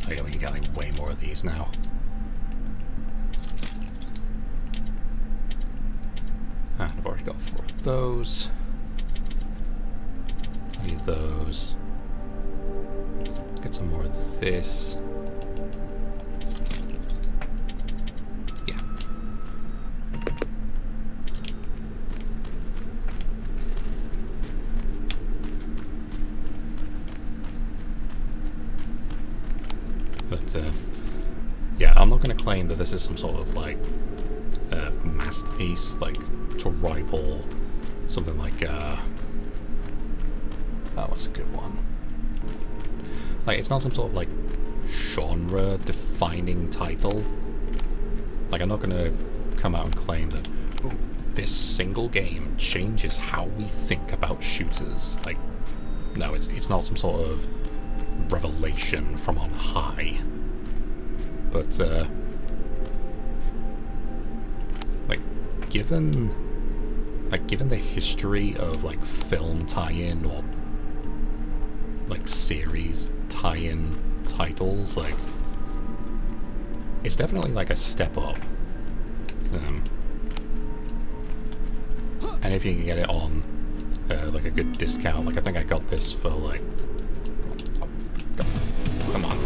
Oh yeah, we can get like way more of these now. And I've already got 4 of those. Plenty of those. Get some more of this. Yeah. But, yeah, I'm not going to claim that this is some sort of, like, masterpiece, like, to rival something like, oh, what's a good one? Like, it's not some sort of, like, genre-defining title, Like, I'm not gonna come out and claim that, oh, this single game changes how we think about shooters. Like, no, it's not some sort of revelation from on high. But, like, given the history of, like, film tie-in or, like, series tie-in titles, like, it's definitely, like, a step up. And if you can get it on, like, a good discount, like, I think I got this for, like, come on.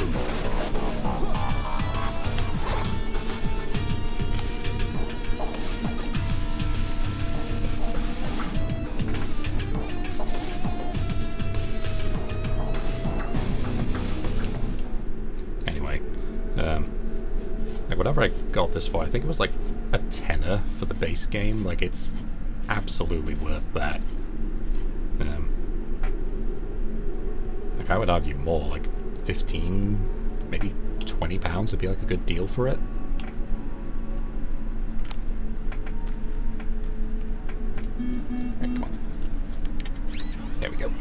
Anyway, like, whatever I got this for, I think it was like a tenner for the base game. Like, it's absolutely worth that. Like, I would argue more, like 15, maybe £20 would be like a good deal for it. Right, come on. There we go.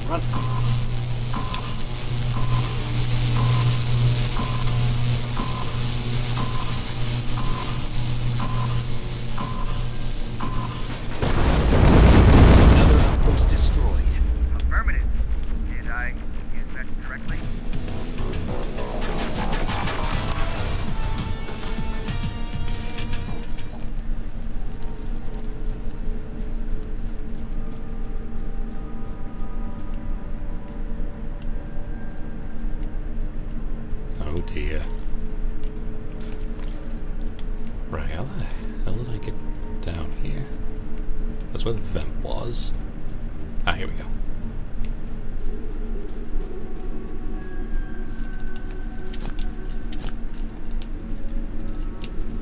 Run. Another outpost destroyed. Affirmative. Did I use that correctly? Oh dear. Right, how the hell did I get down here? That's where the vent was. Ah, here we go.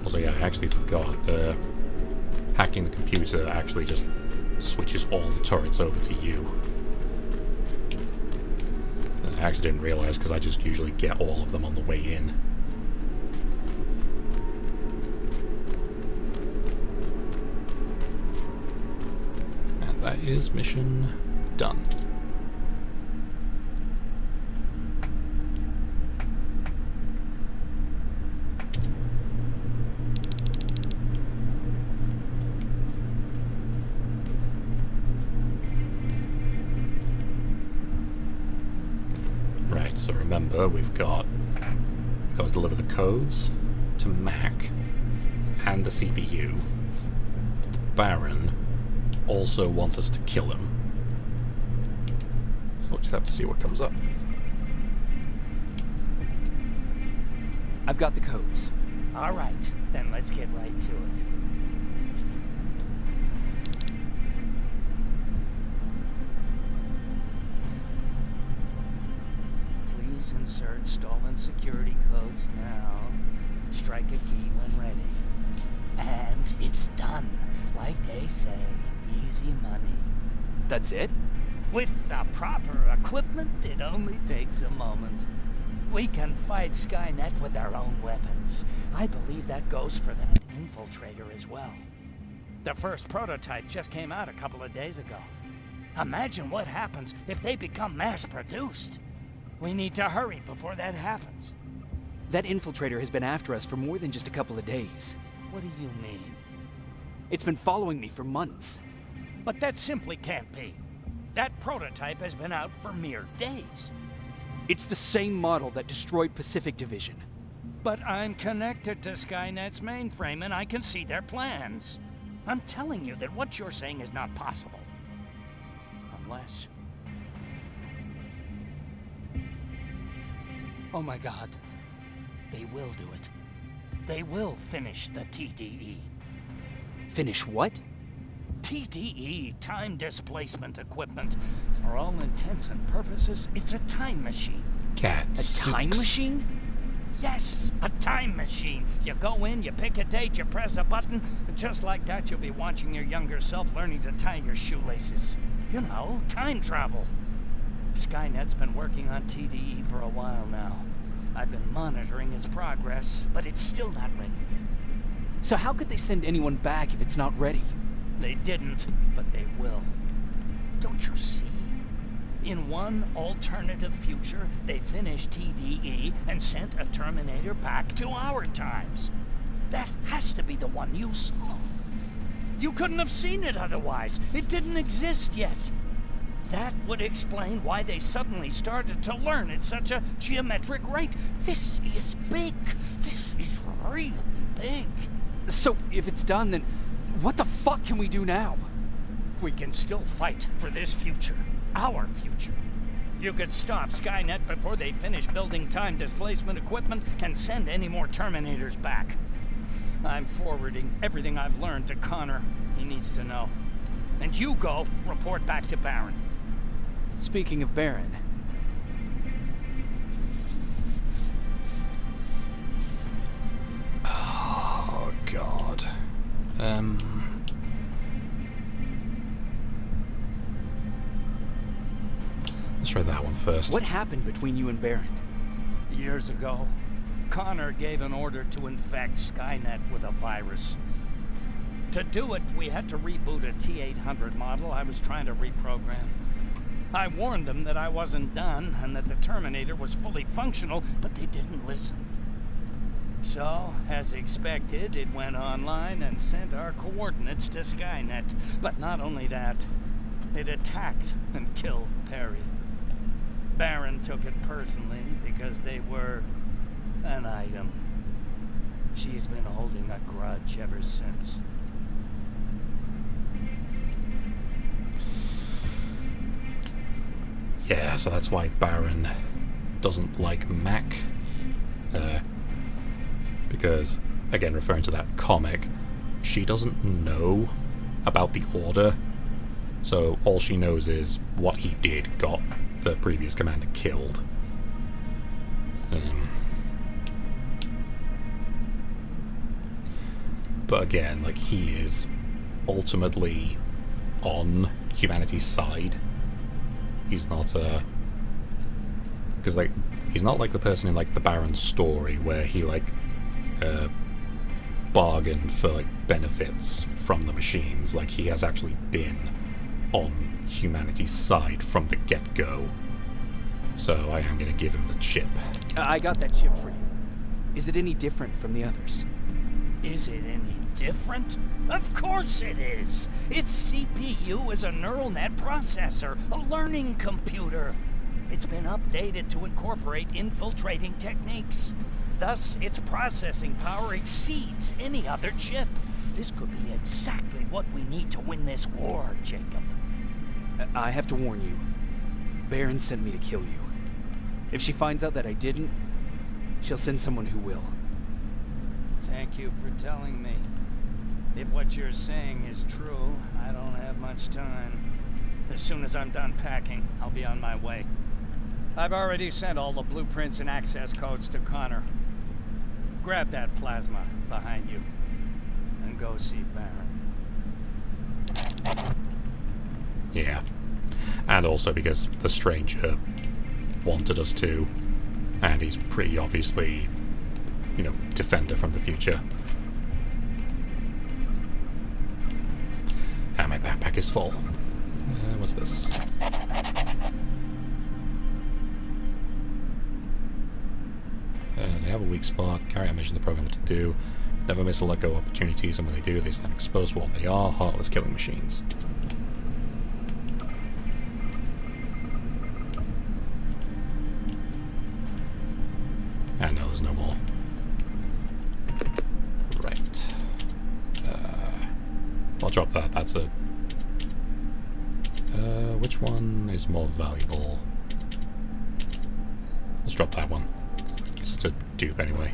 Also, yeah, I actually forgot, hacking the computer actually just switches all the turrets over to you. I actually didn't realize because I just usually get all of them on the way in. And that is mission done. Right, so remember we've got to deliver the codes to Mac and the CPU. Baron also wants us to kill him. So we'll just have to see what comes up. I've got the codes. All right, then let's get right to it. Please insert stolen security codes now. Strike a key when ready. And it's done. Like they say, easy money. That's it? With the proper equipment, it only takes a moment. We can fight Skynet with our own weapons. I believe that goes for that infiltrator as well. The first prototype just came out a couple of days ago. Imagine what happens if they become mass-produced. We need to hurry before that happens. That infiltrator has been after us for more than just a couple of days. What do you mean? It's been following me for months. But that simply can't be. That prototype has been out for mere days. It's the same model that destroyed Pacific Division. But I'm connected to Skynet's mainframe and I can see their plans. I'm telling you that what you're saying is not possible. Unless... Oh my God. They will do it. They will finish the TDE. Finish what? TDE, time displacement equipment. For all intents and purposes, it's a time machine. Cat. A time machine? Yes, a time machine. You go in, you pick a date, you press a button, and just like that you'll be watching your younger self learning to tie your shoelaces. You know, time travel. Skynet's been working on TDE for a while now. I've been monitoring its progress, but it's still not ready yet. So how could they send anyone back if it's not ready? They didn't, but they will. Don't you see? In one alternative future, they finished TDE and sent a Terminator back to our times. That has to be the one you saw. You couldn't have seen it otherwise. It didn't exist yet. That would explain why they suddenly started to learn at such a geometric rate. This is big. This is really big. So if it's done, then what the fuck can we do now? We can still fight for this future. Our future. You could stop Skynet before they finish building time displacement equipment and send any more Terminators back. I'm forwarding everything I've learned to Connor. He needs to know. And you go report back to Baron. Speaking of Baron... Oh, God. Let's try that one first. What happened between you and Baron? Years ago, Connor gave an order to infect Skynet with a virus. To do it, we had to reboot a T-800 model I was trying to reprogram. I warned them that I wasn't done and that the Terminator was fully functional, but they didn't listen. So, as expected, it went online and sent our coordinates to Skynet. But not only that, it attacked and killed Perry. Baron took it personally because they were an item. She's been holding a grudge ever since. Yeah, so that's why Baron doesn't like Mac. Because, again, referring to that comic, she doesn't know about the Order. So all she knows is what he did got the previous commander killed. But again, like, he is ultimately on humanity's side. He's not because like he's not like the person in like the Baron story where he like bargained for like benefits from the machines. Like, he has actually been on humanity's side from the get-go. So I am going to give him the chip. I got that chip for you. Is it any different from the others? Is it any different? Of course it is! Its CPU is a neural net processor, a learning computer. It's been updated to incorporate infiltrating techniques. Thus, its processing power exceeds any other chip. This could be exactly what we need to win this war, Jacob. I have to warn you. Baron sent me to kill you. If she finds out that I didn't, she'll send someone who will. Thank you for telling me. If what you're saying is true, I don't have much time. As soon as I'm done packing, I'll be on my way. I've already sent all the blueprints and access codes to Connor. Grab that plasma behind you and go see Baron. Yeah. And also because the stranger wanted us to, and he's pretty obviously, you know, Defender from the future. And my backpack is full. What's this? They have a weak spot, carry out mission the program to do, never miss or let go opportunities, and when they do, they stand exposed for what they are, heartless killing machines. And no, there's no more. Right. I'll drop that. That's a... which one is more valuable? Let's drop that one. Because it's a dupe anyway.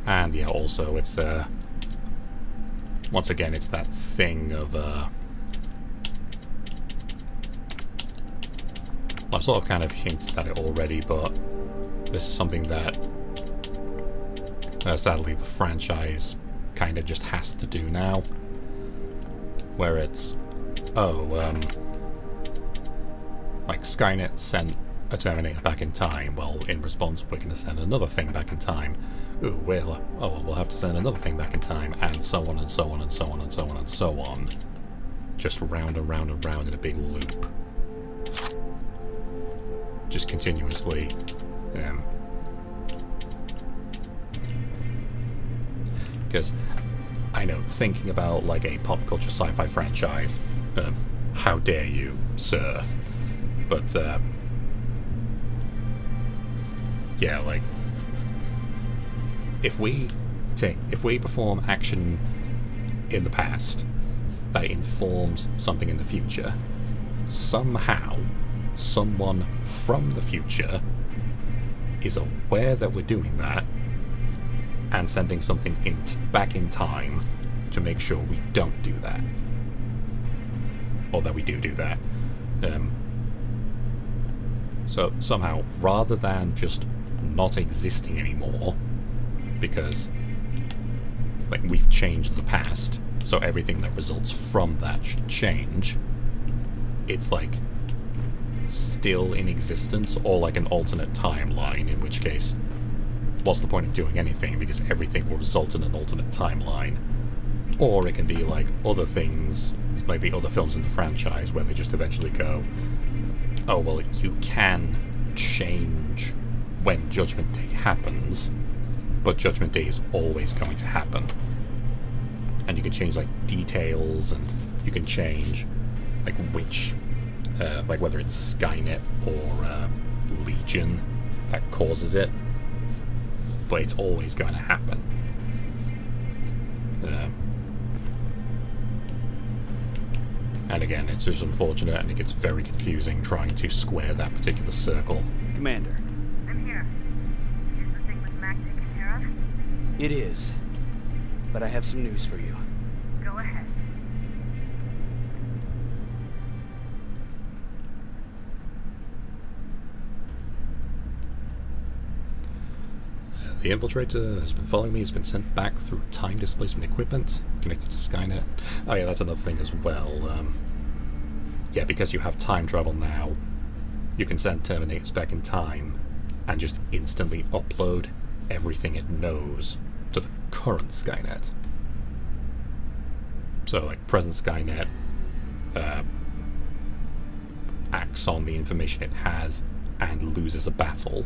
And yeah, also it's once again it's that thing of I've sort of kind of hinted at it already, but this is something that sadly the franchise kind of just has to do now, where it's like Skynet sent a Terminator back in time, well, in response we're going to send another thing back in time. Ooh, we'll have to send another thing back in time, and so on and so on and so on and so on and so on. Just round and round and round in a big loop. Just continuously. Because I know, thinking about like a pop culture sci-fi franchise, how dare you, sir? But yeah, like if we perform action in the past that informs something in the future, somehow someone from the future is aware that we're doing that and sending something back in time to make sure we don't do that, or that we do that. So somehow, rather than just not existing anymore, because like we've changed the past, so everything that results from that should change, it's like still in existence, or like an alternate timeline, in which case, what's the point of doing anything, because everything will result in an alternate timeline. Or it can be like other things, like the other films in the franchise, where they just eventually go, oh, well, you can change when Judgment Day happens, but Judgment Day is always going to happen. And you can change, like, details, and you can change, like, which, like, whether it's Skynet or Legion that causes it, but it's always going to happen. And again, it's just unfortunate, and it gets very confusing trying to square that particular circle. Commander. I'm here. Is the thing with Mac taken care of? It is. But I have some news for you. Go ahead. The infiltrator has been following me. He's been sent back through time displacement equipment connected to Skynet. Oh yeah, that's another thing as well. Yeah, because you have time travel now, you can send Terminators back in time and just instantly upload everything it knows to the current Skynet. So, like, present Skynet acts on the information it has and loses a battle.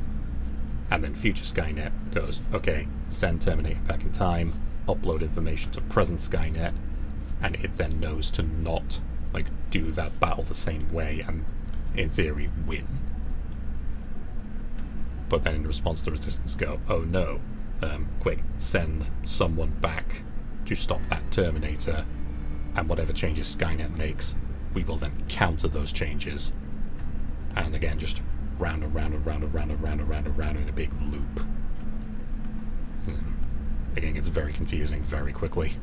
And then future Skynet goes, okay, send Terminator back in time, upload information to present Skynet, and it then knows to not, like, do that battle the same way and, in theory, win. But then in response, the Resistance go, oh no, quick, send someone back to stop that Terminator, and whatever changes Skynet makes, we will then counter those changes. And again, just round and round and round and round and round and round and round in a big loop. And again, it gets very confusing very quickly.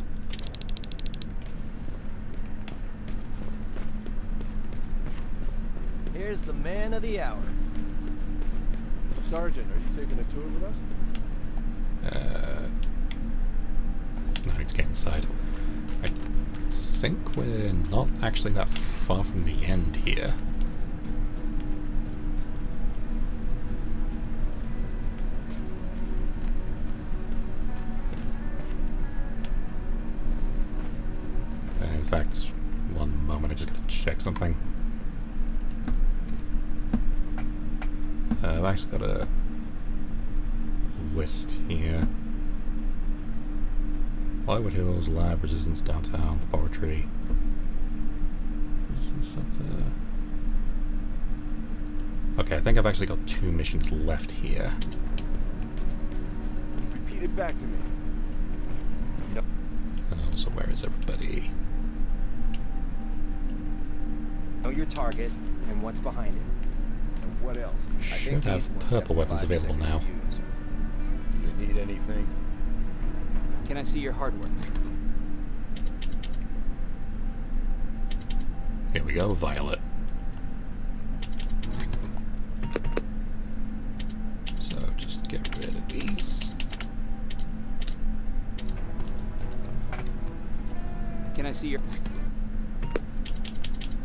Here's the man of the hour. Sergeant, are you taking a tour with us? No, I need to get inside. I think we're not actually that far from the end here. In fact, one moment, I just gotta check something. I've actually got a list here. Hollywood Hills, Lab, Resistance, Downtown, Laboratory. Okay, I think I've actually got 2 missions left here. Repeat it back to me. Yep. So where is everybody? Know your target and what's behind it. And what else? Should have purple weapons available now. Do you need anything? Can I see your hardware? Here we go, Violet. So just get rid of these. Can I see your...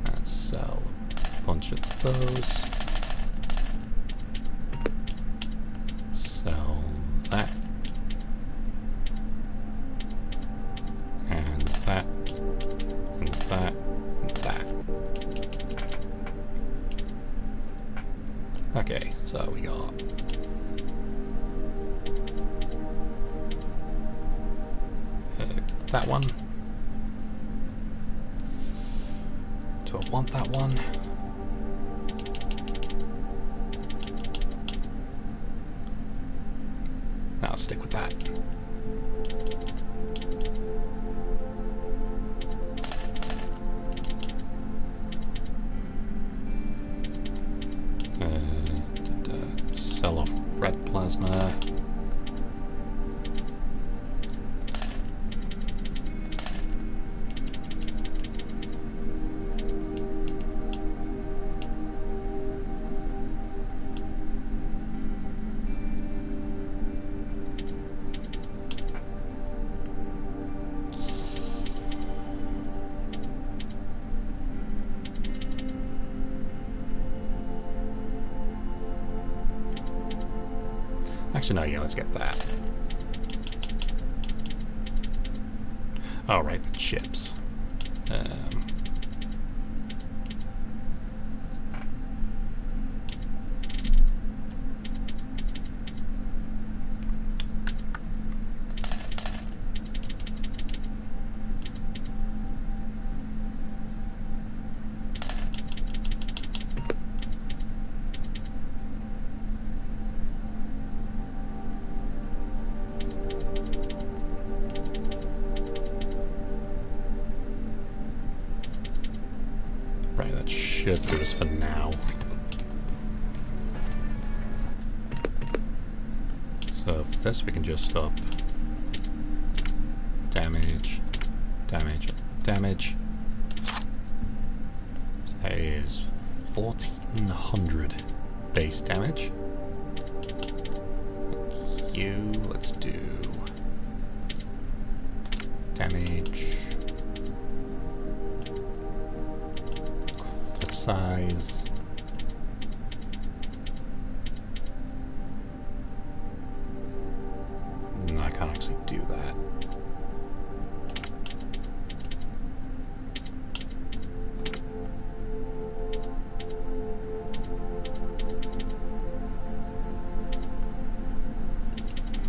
And sell a bunch of those. Sell that. And that. And that. And that. Okay, so we got... that one. Do I want that one? No, I'll stick with that. Sell off red plasma. Actually, no, yeah, let's get that. Oh, right, the chips. Right, that should do us for now. So for this we can just up damage, damage, damage. So that is 1400 base damage. Let's do damage. Size. No, I can't actually do that.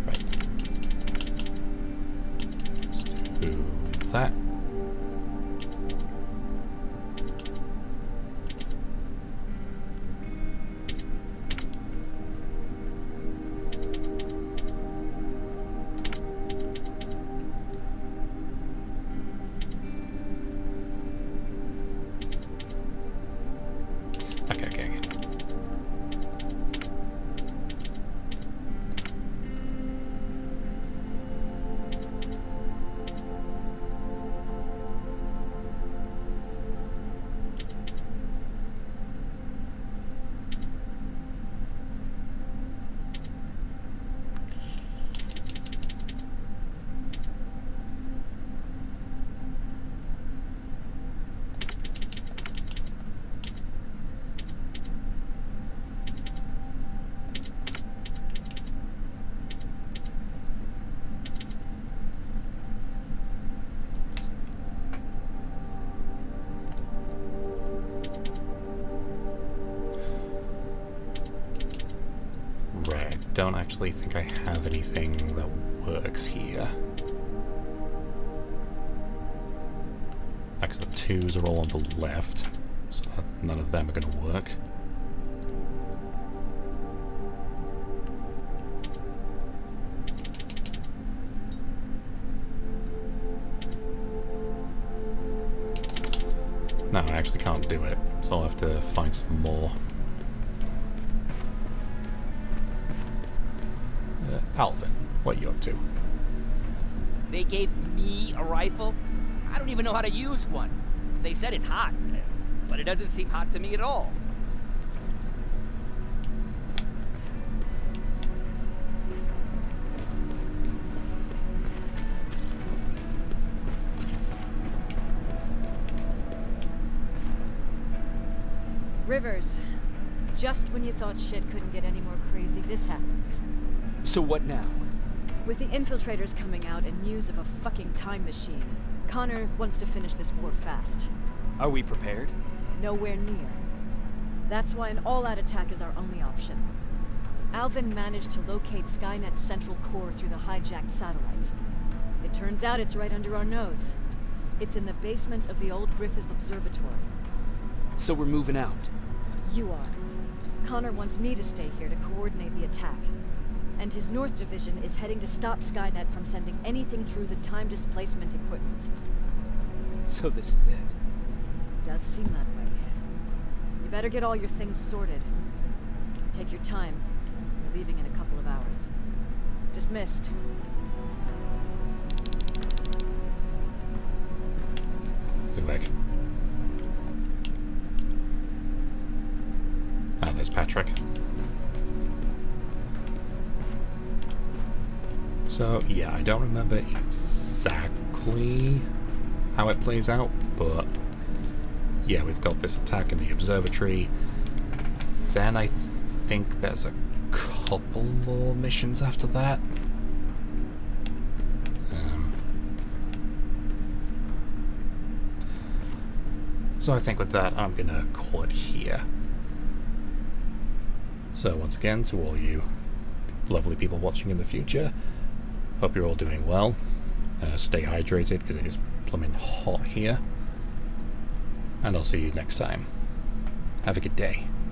Right. Let's do that. Okay. Right, I don't actually think I have anything that works here. Because the 2s are all on the left, so none of them are going to work. No, I actually can't do it, so I'll have to find some more. Alvin, what are you up to? They gave me a rifle? I don't even know how to use one. They said it's hot, but it doesn't seem hot to me at all. Rivers, just when you thought shit couldn't get any more crazy, this happens. So what now? With the infiltrators coming out and news of a fucking time machine, Connor wants to finish this war fast. Are we prepared? Nowhere near. That's why an all-out attack is our only option. Alvin managed to locate Skynet's central core through the hijacked satellite. It turns out it's right under our nose. It's in the basement of the old Griffith Observatory. So we're moving out. You are. Connor wants me to stay here to coordinate the attack. And his North Division is heading to stop Skynet from sending anything through the time displacement equipment. So this is it. Does seem that way. You better get all your things sorted. Take your time. We're leaving in a couple of hours. Dismissed. Go back. Ah, there's Patrick. So, yeah, I don't remember exactly how it plays out, but yeah, we've got this attack in the observatory. Then I think there's a couple more missions after that. So I think with that, I'm gonna call it here. So once again, to all you lovely people watching in the future, hope you're all doing well. Stay hydrated, because it is plumbing hot here. And I'll see you next time. Have a good day.